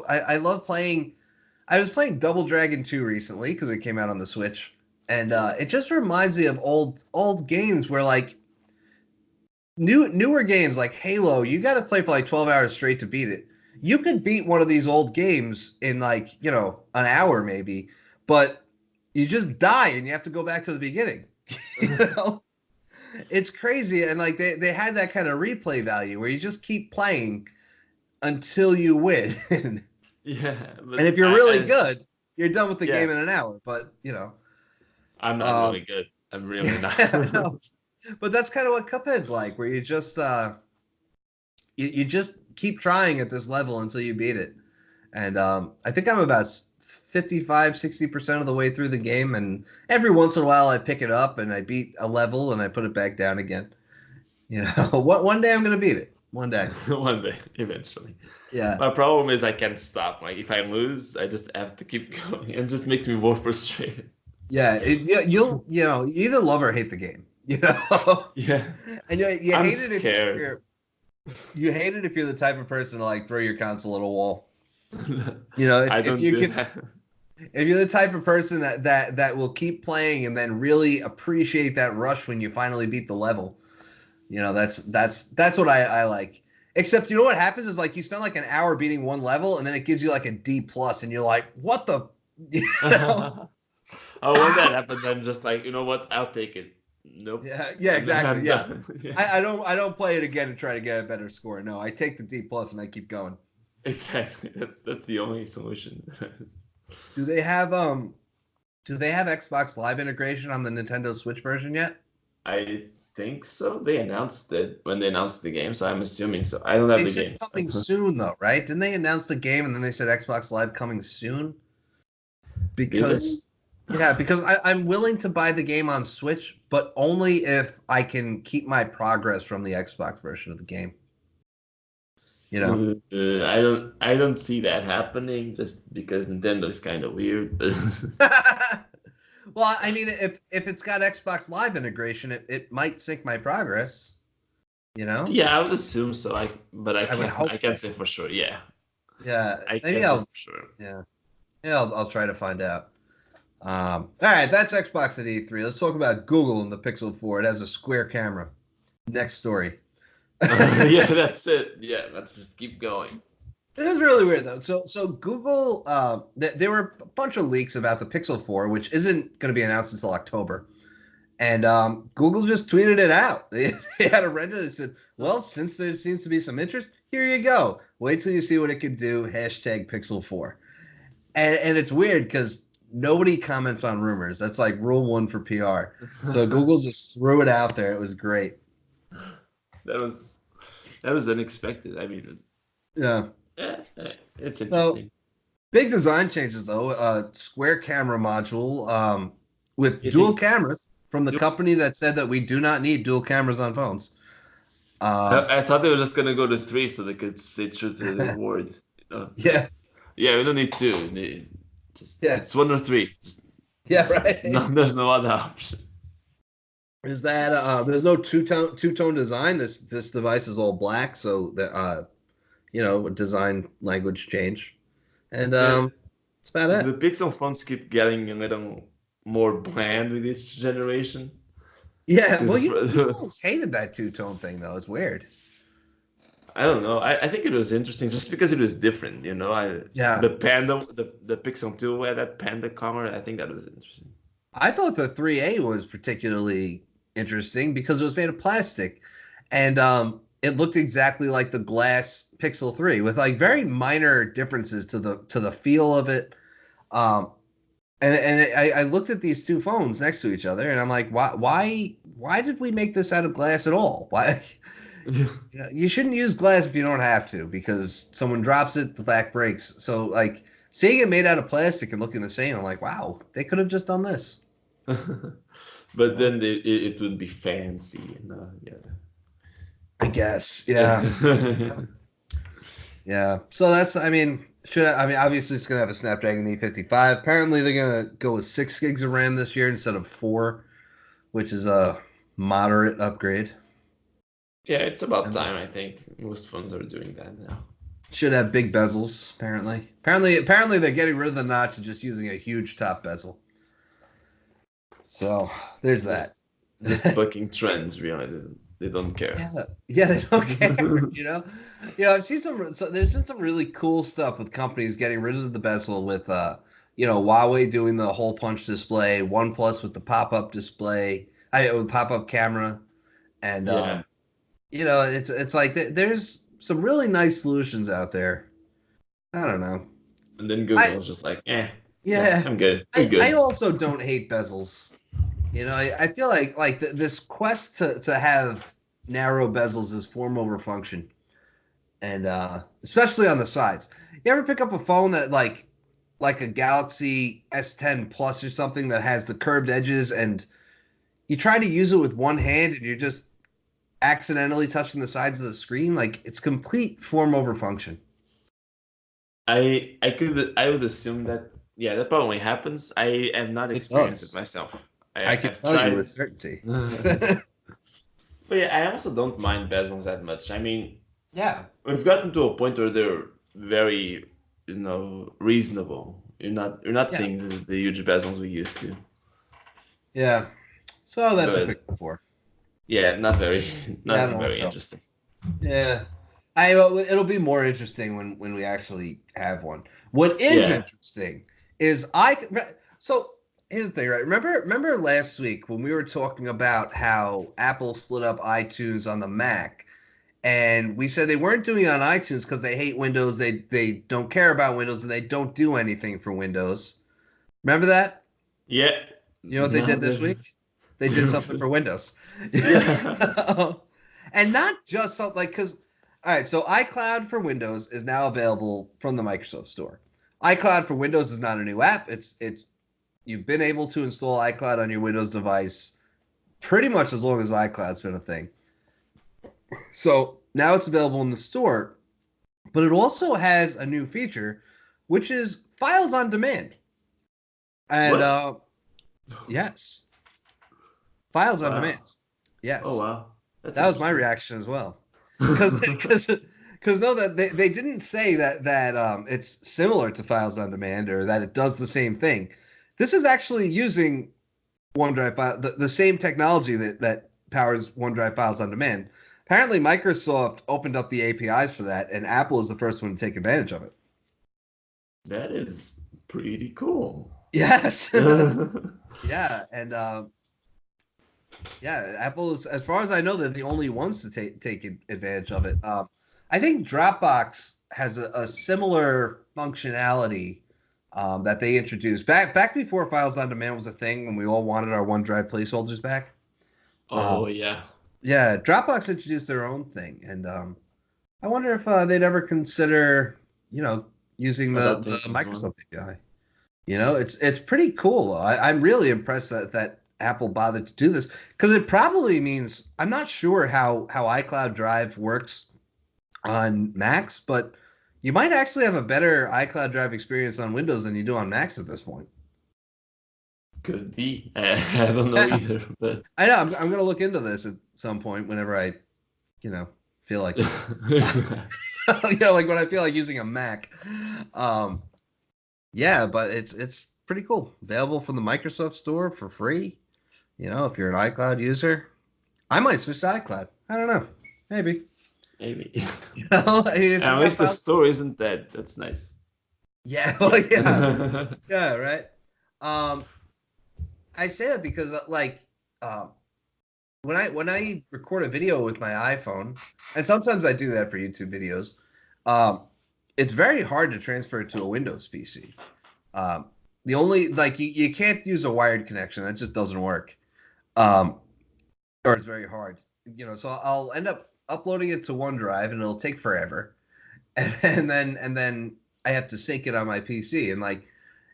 I love playing. I was playing Double Dragon 2 recently because it came out on the Switch, and it just reminds me of old games where like newer games like Halo, you got to play for like 12 hours straight to beat it. You could beat one of these old games in like an hour maybe, but you just die and you have to go back to the beginning. you know it's crazy, and like they had that kind of replay value where you just keep playing until you win. and Yeah, but if you're really good, you're done with the yeah, game in an hour. But I'm not um, really good. I'm really not. no, but that's kind of what Cuphead's like, where you just you just keep trying at this level until you beat it. And I think I'm about 55-60% of the way through the game, and every once in a while I pick it up and I beat a level and I put it back down again. One day I'm gonna beat it. One day. One day, eventually. Yeah. My problem is I can't stop. Like if I lose, I just have to keep going. It just makes me more frustrated. Yeah, you either love or hate the game, Yeah, and you I'm hate it if scared. you're You hate it if you're the type of person to like throw your console at a wall. You know, I if don't you do can, that. if you're the type of person that will keep playing and then really appreciate that rush when you finally beat the level, you know, that's what I like. Except you know what happens is like you spend like an hour beating one level and then it gives you like a D plus and you're like, what the, you know? Oh, when that happens, I'm just like, you know what? I'll take it. Nope. Yeah, And then exactly. I'm Yeah, done. Yeah, I don't play it again and try to get a better score. No, I take the D plus and I keep going. exactly. That's the only solution. Do they have do they have Xbox Live integration on the Nintendo Switch version yet? I think so. They announced it when they announced the game, so I'm assuming so. I don't have They the said game. coming soon though, right? Didn't they announce the game and then they said Xbox Live coming soon? Did they? Because yeah, because I'm willing to buy the game on Switch, but only if I can keep my progress from the Xbox version of the game. You know? I don't see that happening just because Nintendo is kind of weird. Well, I mean, if it's got Xbox Live integration, it might sync my progress. You know? Yeah, I would assume so. But I would I hope can't so. say for sure. Yeah, Yeah, I maybe can't say I'll. for sure. Yeah, yeah, I'll try to find out. All right, that's Xbox at E3. Let's talk about Google and the Pixel 4. It has a square camera. Next story. Yeah, that's it. Yeah, let's just keep going. It is really weird though. So Google, there were a bunch of leaks about the Pixel 4, which isn't going to be announced until October. And Google just tweeted it out. They had a render that said, "Well, since there seems to be some interest, here you go. Wait till you see what it can do." Hashtag Pixel 4. And it's weird because nobody comments on rumors. That's like rule one for PR. So Google just threw it out there. It was great. That was that was unexpected. I mean, Yeah. it's So interesting. big design changes though. Square camera module with You dual think? cameras from the company that said that we do not need dual cameras on phones. I thought they were just gonna go to three so they could stay true to the word. You know? Yeah. Yeah, we don't need two. Just Yeah. it's one or three. Just, Yeah. Right. no, there's no other option. Is that there's no two tone design. This device is all black, so the design language change, and Yeah, that's about the it. Pixel phones keep getting a little more bland with each generation. Yeah, well, Because people always hated that two-tone thing, though. It's weird. I don't know. I think it was interesting just because it was different. Yeah, The Panda, the Pixel 2 had that Panda camera. I think that was interesting. I thought the 3A was particularly interesting because it was made of plastic, and it looked exactly like the glass Pixel 3 with like very minor differences to the feel of it. Um, and I looked at these two phones next to each other, and I'm like, why did we make this out of glass at all? Why? You shouldn't use glass if you don't have to, because someone drops it, the back breaks. So like seeing it made out of plastic and looking the same, I'm like, wow, they could have just done this. But then it would be fancy. I guess, yeah, Yeah. yeah. So that's, I mean, obviously it's gonna have a Snapdragon 855. Apparently they're gonna go with 6 gigs of RAM this year instead of 4, which is a moderate upgrade. Yeah, it's about And time. I think most phones are doing that now. should have big bezels. Apparently they're getting rid of the notch and just using a huge top bezel. So there's that. Just bucking trends. Really, they don't care. Yeah, yeah, they don't care. I've seen some. So there's been some really cool stuff with companies getting rid of the bezel with, Huawei doing the hole punch display, OnePlus with the pop-up display, with pop-up camera, and Yeah, it's like there's some really nice solutions out there. I don't know. and then I Google's just like, no, Yeah, I'm good. I'm I good. also don't hate bezels. I feel like this quest to have narrow bezels is form over function, and especially on the sides. You ever pick up a phone that like a Galaxy S10 Plus or something that has the curved edges, and you try to use it with one hand, and you're just accidentally touching the sides of the screen? Like it's complete form over function. I would assume that that probably happens. I have not It experienced it does. myself. I can I've tell you with tried. certainty. But yeah, I also don't mind bezels that much. I mean, Yeah. We've gotten to a point where they're very, reasonable. You're not Yeah. seeing the huge bezels we used to. Yeah. So that's a But Pixel 4. yeah, not very, Yeah, I not don't know what very to tell. interesting. Yeah. It'll be more interesting when we actually have one. What is Yeah. interesting is so here's the thing, right? Remember last week when we were talking about how Apple split up iTunes on the Mac, and we said they weren't doing it on iTunes because they hate Windows, they don't care about Windows, and they don't do anything for Windows. Remember that? Yeah. You know what they Now did this they're. week? They did something for Windows. Yeah. And not just something like because all right, so iCloud for Windows is now available from the Microsoft Store. iCloud for Windows is not a new app. It's you've been able to install iCloud on your Windows device pretty much as long as iCloud's been a thing. So now it's available in the store, but it also has a new feature, which is files on demand. And What? yes, files on Wow. demand. Oh Yes. wow. That's That was my interesting. reaction as well. Because no, that they didn't say that it's similar to files on demand or that it does the same thing. This is actually using OneDrive file, the same technology that powers OneDrive files on demand. Apparently, Microsoft opened up the APIs for that, and Apple is the first one to take advantage of it. That is pretty cool. Yes, Yeah. yeah, and yeah, Apple is, as far as I know, they're the only ones to take advantage of it. I think Dropbox has a similar functionality that they introduced back before Files on Demand was a thing, when we all wanted our OneDrive placeholders back. Oh Um, yeah. yeah, Dropbox introduced their own thing, and I wonder if they'd ever consider, you know, using the Adopting as well. Microsoft API. It's pretty cool. I'm really impressed that Apple bothered to do this because it probably means I'm not sure how iCloud Drive works on Macs, but you might actually have a better iCloud Drive experience on Windows than you do on Macs at this point. Could be. I don't know Yeah, either, but I know. I'm going to look into this at some point whenever I, you know, feel like it. Like when I feel like using a Mac. Um, yeah, but it's pretty cool. Available from the Microsoft Store for free. If you're an iCloud user, I might switch to iCloud. I don't know. Maybe. maybe. I mean, if you At got least the files, store isn't dead. That's nice. yeah, well, Yeah. yeah, yeah, right. Um, I say that because um, when I record a video with my iPhone, and sometimes I do that for YouTube videos, um, it's very hard to transfer it to a Windows PC. Um, the only you can't use a wired connection. That just doesn't work. Um, or it's very hard. So I'll end up uploading it to OneDrive and it'll take forever. And then I have to sync it on my PC. And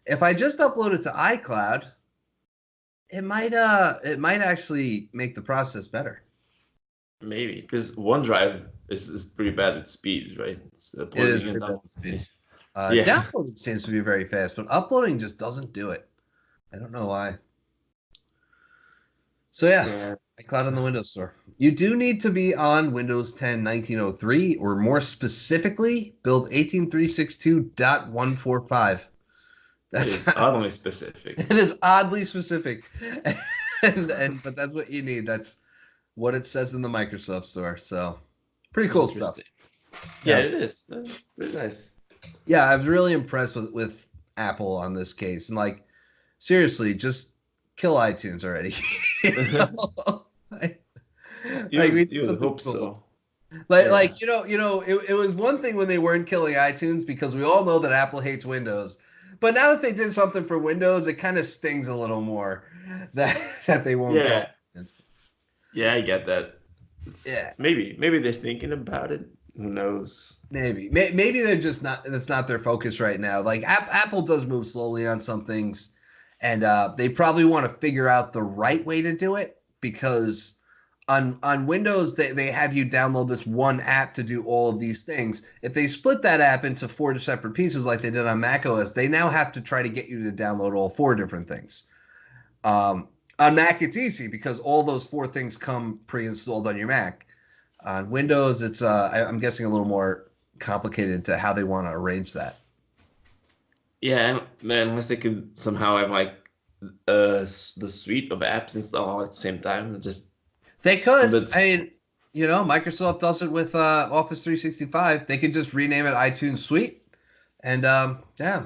if I just upload it to iCloud, it might actually make the process better. Maybe because OneDrive is pretty bad at speeds, right? It's It is uploading very and bad with downloading. speeds. Yeah. Downloading seems to be very fast, but uploading just doesn't do it. I don't know why. So yeah, Yeah. iCloud on the Windows Store. You do need to be on Windows 10 1903, or more specifically, build 18362.145. That That's is oddly specific. it is oddly specific. And but that's what you need. That's what it says in the Microsoft Store. So pretty cool stuff. Interesting. Yeah, Yeah. it is. Pretty nice. Yeah, I was really impressed with Apple on this case. And seriously, just kill iTunes already. Like, we You need would something hope cool. so. Like, Yeah. like it was one thing when they weren't killing iTunes because we all know that Apple hates Windows. But now that they did something for Windows, it kind of stings a little more that they won't kill Yeah. iTunes. Yeah, I get that. It's Yeah, maybe they're thinking about it. Who knows? maybe they're just not. That's not their focus right now. Like Apple does move slowly on some things, and they probably want to figure out the right way to do it because on Windows they have you download this one app to do all of these things. If they split that app into four separate pieces like they did on macOS, they now have to try to get you to download all four different things. On Mac, it's easy because all those four things come pre-installed on your Mac. On Windows, it's I'm guessing a little more complicated to how they want to arrange that. Yeah, man, unless they could somehow have like the suite of apps installed all at the same time, just They could. but I mean, Microsoft does it with Office 365. They could just rename it iTunes Suite, and yeah,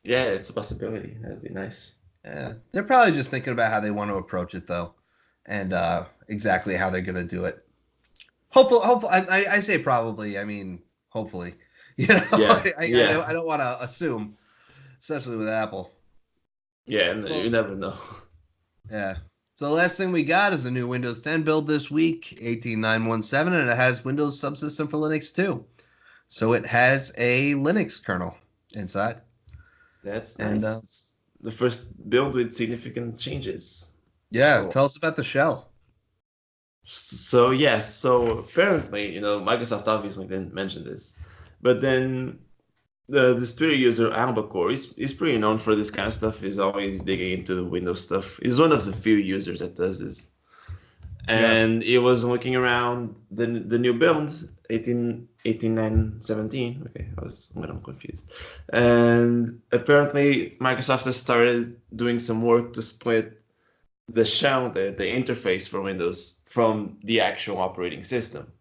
yeah, it's a possibility. That'd be nice. yeah. They're probably just thinking about how they want to approach it though, and exactly how they're gonna do it. Hopefully, I say probably. I mean, hopefully. Yeah, I don't want to assume, especially with Apple. Yeah, and So, you never know. yeah. So the last thing we got is a new Windows 10 build this week, 18917, and it has Windows Subsystem for Linux too. So it has a Linux kernel inside. That's And nice. It's the first build with significant changes. yeah, So, tell us about the shell. so yes, so apparently, Microsoft obviously didn't mention this, but then this Twitter user Albacore is pretty known for this kind of stuff. He's always digging into the Windows stuff. He's one of the few users that does this. Yeah. And he was looking around the new build, 18.9.17. Okay, I was a little confused. And apparently Microsoft has started doing some work to split the shell, the interface for Windows from the actual operating system.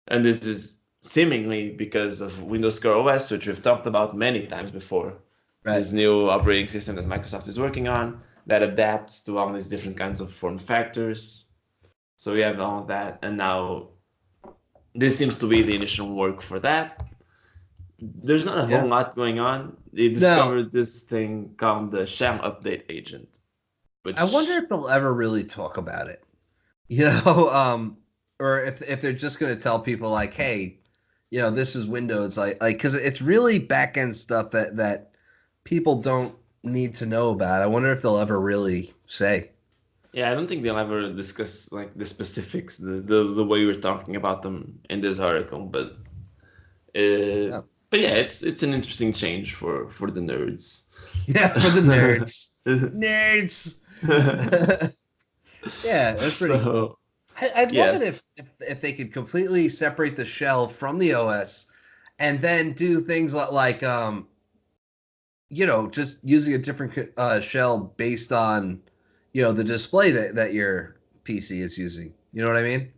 And this is seemingly because of Windows Core OS, which we've talked about many times before. Right. This new operating system that Microsoft is working on that adapts to all these different kinds of form factors. So we have all of that, and now this seems to be the initial work for that. There's not a whole lot going on. They discovered this thing called the shell update agent. Which I wonder if they'll ever really talk about it. Or if they're just going to tell people like, hey, this is Windows, like because it's really back end stuff that people don't need to know about. I wonder if they'll ever really say. Yeah, I don't think they'll ever discuss like the specifics, the way we're talking about them in this article, but yeah. But yeah, it's an interesting change for the nerds. Yeah, for the nerds. Nerds. Yeah, that's pretty cool. I'd love it if they could completely separate the shell from the OS and then do things like just using a different shell based on the display that your PC is using. You know what I mean?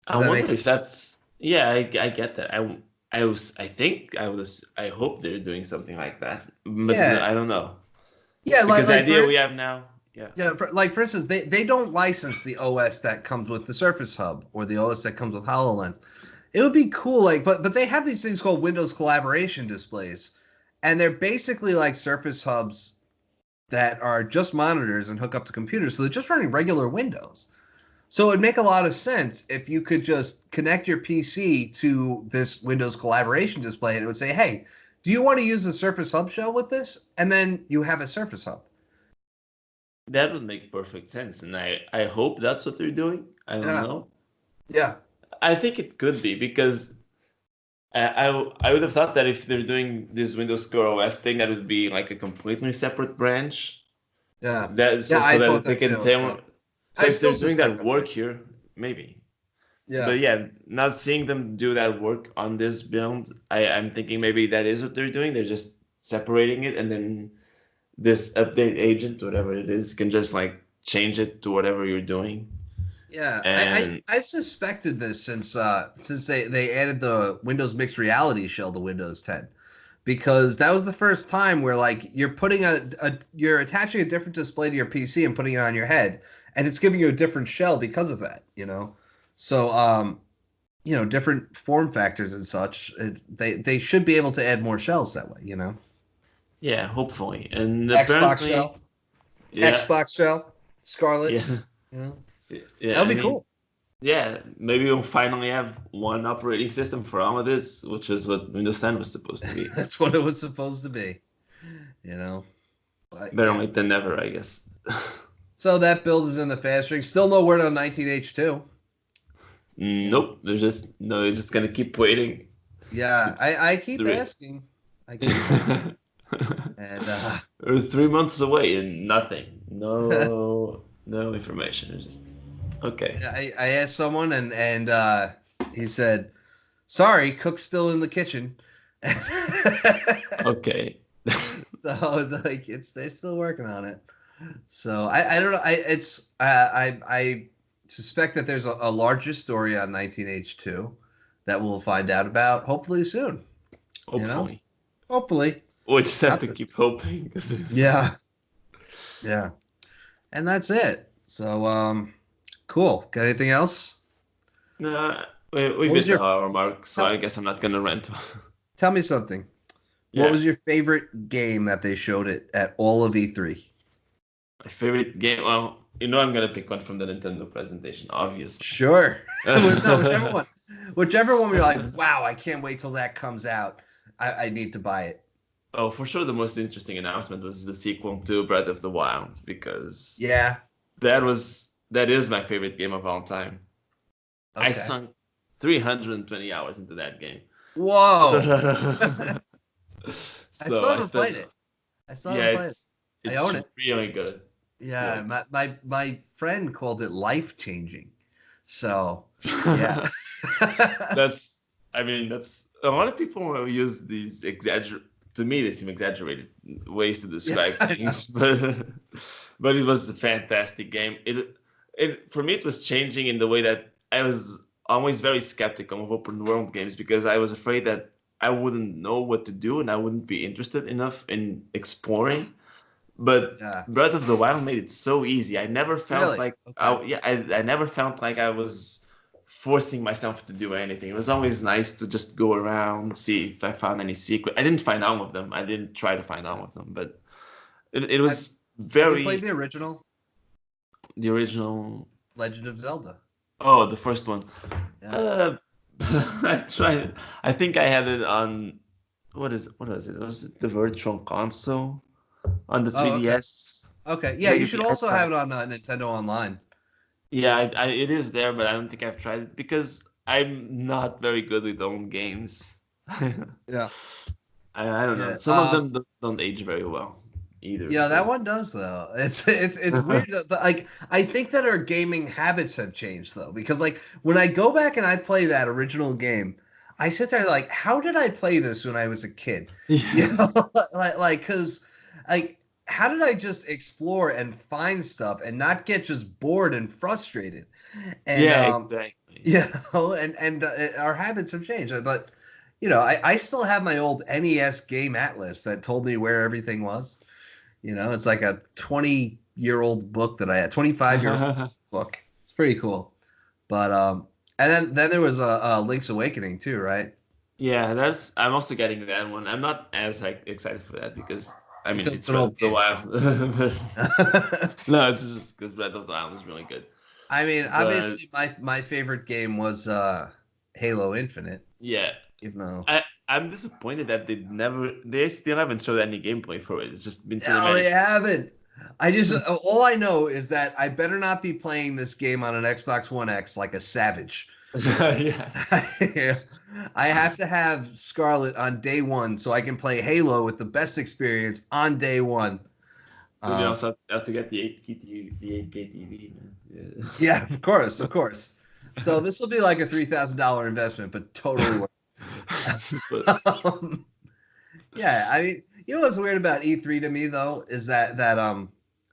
I wonder if that's I get that. I hope they're doing something like that, but I don't know. Yeah, because the idea we have now. Yeah, for instance, they don't license the OS that comes with the Surface Hub or the OS that comes with HoloLens. It would be cool, but they have these things called Windows collaboration displays, and they're basically like Surface Hubs that are just monitors and hook up to computers, so they're just running regular Windows. So it'd make a lot of sense if you could just connect your PC to this Windows collaboration display, and it would say, "Hey, do you want to use the Surface Hub shell with this?" And then you have a Surface Hub. That would make perfect sense, and I hope that's what they're doing. I don't know. Yeah. I think it could be, because I would have thought that if they're doing this Windows Core OS thing, that would be like a completely separate branch. Yeah. So that they can tell. So if they're doing that work here, maybe. Yeah. But yeah, not seeing them do that work on this build, I'm thinking maybe that is what they're doing. They're just separating it, and then this update agent, whatever it is, can just like change it to whatever you're doing. Yeah, and I've suspected this since they added the Windows Mixed Reality shell to Windows 10, because that was the first time where like you're putting you're attaching a different display to your PC and putting it on your head, and it's giving you a different shell because of that. So different form factors and such. They should be able to add more shells that way. Yeah, hopefully. And Xbox shell. Yeah. Xbox shell. Scarlett. Yeah. Yeah, that'd be cool. Yeah, maybe we'll finally have one operating system for all of this, which is what Windows 10 was supposed to be. That's what it was supposed to be. But, better late than never, I guess. So that build is in the fast ring. Still no word on 19H2. Nope. They're just gonna keep waiting. Yeah, I keep asking. And we're 3 months away and nothing. No information. It's just Okay. I asked someone, and he said, "Sorry, cook's still in the kitchen." Okay. So I was like, they're still working on it. So I don't know. I suspect that there's a larger story on 19H2 that we'll find out about hopefully soon. You know, Hopefully. hopefully. We'll just have Not to the- keep hoping. yeah, yeah, and that's it. So cool. Got anything else? Nah, we What was hit the your hour mark, so I tell, guess I'm not gonna rant. tell me something? What Yeah, was your favorite game that they showed it at all of E3? my favorite game. Well, I'm gonna pick one from the Nintendo presentation, obviously. Sure. No, whichever one. Whichever one you're like, wow, I can't wait till that comes out. I need to buy it. Oh, for sure, the most interesting announcement was the sequel to Breath of the Wild, because Yeah. that is my favorite game of all time. I Okay. sunk 320 hours into that game. So, Whoa. I so still I haven't spent played it. I still yeah, haven't played it. I it's own it. really good. It's really Yeah, my friend called it life changing. So yeah. good. That's that's a lot of people use these to me they seem exaggerated ways to Yeah, describe I know. things, but it was a fantastic game. It for me it was changing in the way that I was always very skeptical of open world games because I was afraid that I wouldn't know what to do and I wouldn't be interested enough in exploring. But Yeah. Breath of the Wild made it so easy. I never felt Really? like Okay. I never felt like I was forcing myself to do anything. It was always nice to just go around, see if I found any secret. I didn't find all of them. I didn't try to find all of them, but it Have was have you played very the original the original. Legend of Zelda? Oh, the first one. Yeah. Uh, I tried. I think I had it on. What was it? Was it the Virtual Console on the Oh, okay. 3DS? Okay. Yeah, you Maybe should I also tried. have it on Nintendo Online. Yeah, it is there, but I don't think I've tried it because I'm not very good with own games. Yeah. I don't know. Yeah. Some of them don't age very well either. Yeah, that So one does though. It's weird like I think that our gaming habits have changed though because like when I go back and I play that original game, I sit there like how did I play this when I was a kid? You know, yes, cuz like how did I just explore and find stuff and not get just bored and frustrated? And yeah, exactly. you know, and our habits have changed. But you know, I still have my old NES game atlas that told me where everything was. You know, it's like a 20-year-old book that I had, 25-year-old book. It's pretty cool. But and then there was a Link's Awakening too, right? Yeah, that's. I'm also getting that one. I'm not as like excited for that because Because it's it's an Breath old of the game. Wild. But no, it's just because Breath of the Wild is really good. I mean, But obviously my favorite game was Halo Infinite, yeah, even though I'm disappointed that they still haven't showed any gameplay for it. It's just been no, they cinematics. haven't. I just all I know is that I better not be playing this game on an Xbox One X like a savage. Yes. I have to have Scarlett on day one so I can play Halo with the best experience on day one. But you Um, also have to get the 8K TV, man. yeah, of course, of course. So this will be like a $3,000 investment, but totally worth But it. Yeah, I mean, you know what's weird about E3 to me though is that.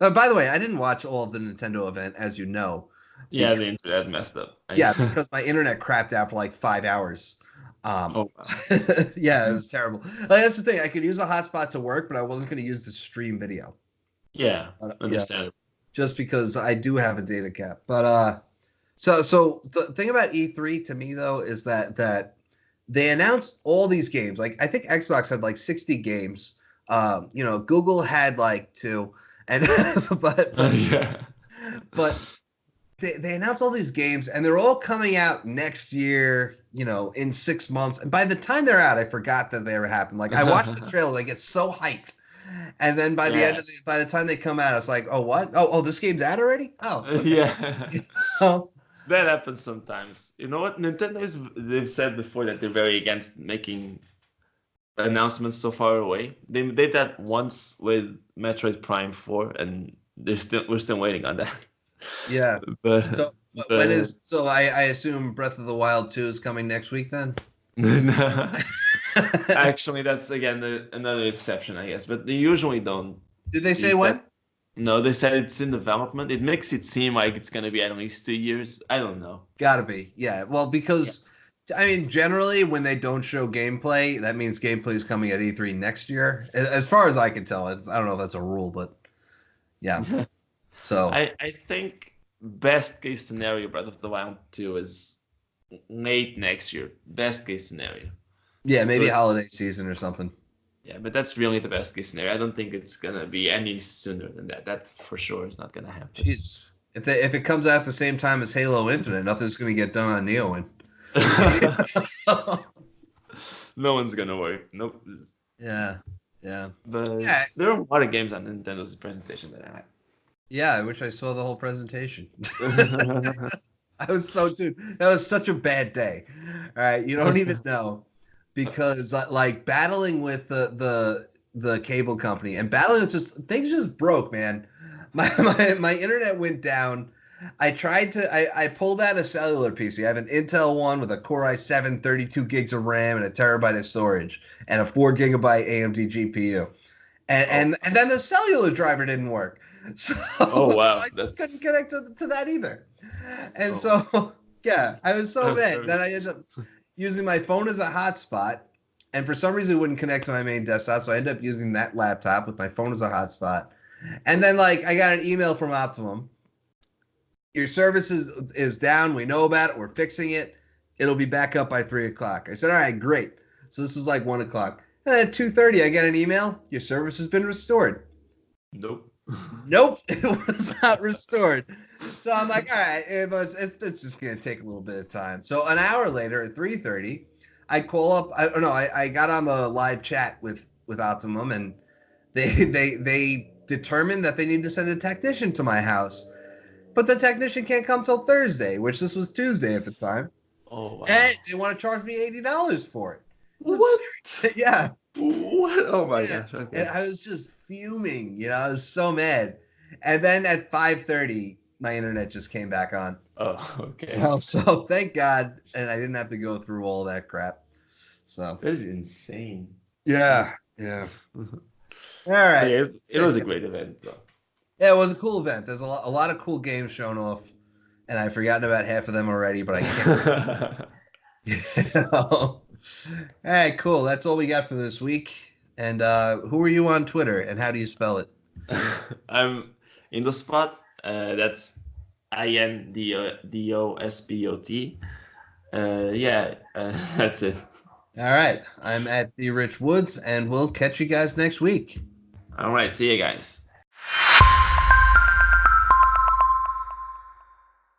By the way, I didn't watch all of the Nintendo event, as you know, yeah, the internet because messed up. yeah, because my internet crapped out for like 5 hours. Um, Oh wow. yeah, it was terrible. Like, that's the thing. I could use a hotspot to work, but I wasn't going to use the stream video. Yeah, Yeah, understandable. just because I do have a data cap. But the thing about E3 to me though is that they announced all these games. Like I think Xbox had like 60 games. You know, Google had like two, and but but Yeah. but they announced all these games and they're all coming out next year, you know, in 6 months. And by the time they're out, I forgot that they ever happened. Like I watched the trailer, I get so hyped. And then Yeah. by the time they come out, it's like, oh what? Oh, this game's out already? Oh, okay. Yeah. You know? That happens sometimes. You know what? They've said before that they're very against making announcements so far away. They did that once with Metroid Prime 4 and we're still waiting on that. Yeah. But So When is so? I assume Breath of the Wild 2 is coming next week then. Actually, that's again another exception, I guess. But they usually don't. Did they say when? No, they said it's in development. It makes it seem like it's gonna be at least 2 years. I don't know. Gotta be, yeah. Well, because I mean, generally when they don't show gameplay, that means gameplay is coming at E3 next year. As far as I can tell, I don't know if that's a rule, but yeah. So I think best case scenario, Breath of the Wild 2 is late next year. Best case scenario. Yeah, maybe holiday season or something. Yeah, but that's really the best case scenario. I don't think it's gonna be any sooner than that. That for sure is not gonna happen. Jeez. If it comes out at the same time as Halo Infinite, nothing's gonna get done on Neowin. No one's gonna work. Nope. Yeah. But yeah, there are a lot of games on Nintendo's presentation that I like. Yeah, I wish I saw the whole presentation. That was such a bad day. All right, you don't even know, because like battling with the cable company and battling with things just broke, man. My internet went down. I pulled out a cellular PC. I have an Intel one with a Core i7, 32 gigs of RAM and a terabyte of storage and a 4 gigabyte AMD GPU. And then the cellular driver didn't work. So, wow. So I just couldn't connect to that either. And so, yeah, I was so mad that I ended up using my phone as a hotspot. And for some reason, it wouldn't connect to my main desktop. So I ended up using that laptop with my phone as a hotspot. And then, like, I got an email from Optimum. Your service is down. We know about it. We're fixing it. It'll be back up by 3 o'clock. I said, all right, great. So this was like 1 o'clock. And at 2:30, I get an email. Your service has been restored. Nope, it was not restored. So I'm like, all right, it's just going to take a little bit of time. So an hour later at 3:30, I call up. I got on the live chat with Optimum, and they determined that they need to send a technician to my house. But the technician can't come till Thursday, which this was Tuesday at the time. Oh, wow. And they want to charge me $80 for it. What? Yeah. What? Oh my gosh. Okay. And I was just fuming, I was so mad. And then at 5:30, my internet just came back on. Oh, okay. So thank God, and I didn't have to go through all that crap. So that is insane. Yeah. All right. Yeah, it was a great event, though. Yeah, it was a cool event. There's a lot of cool games shown off, and I've forgotten about half of them already, but I can't. All right, cool. That's all we got for this week. And who are you on Twitter, and how do you spell it? I'm in the spot. That's INDOSPOT. That's it. All right. I'm at The Rich Woods, and we'll catch you guys next week. All right. See you guys.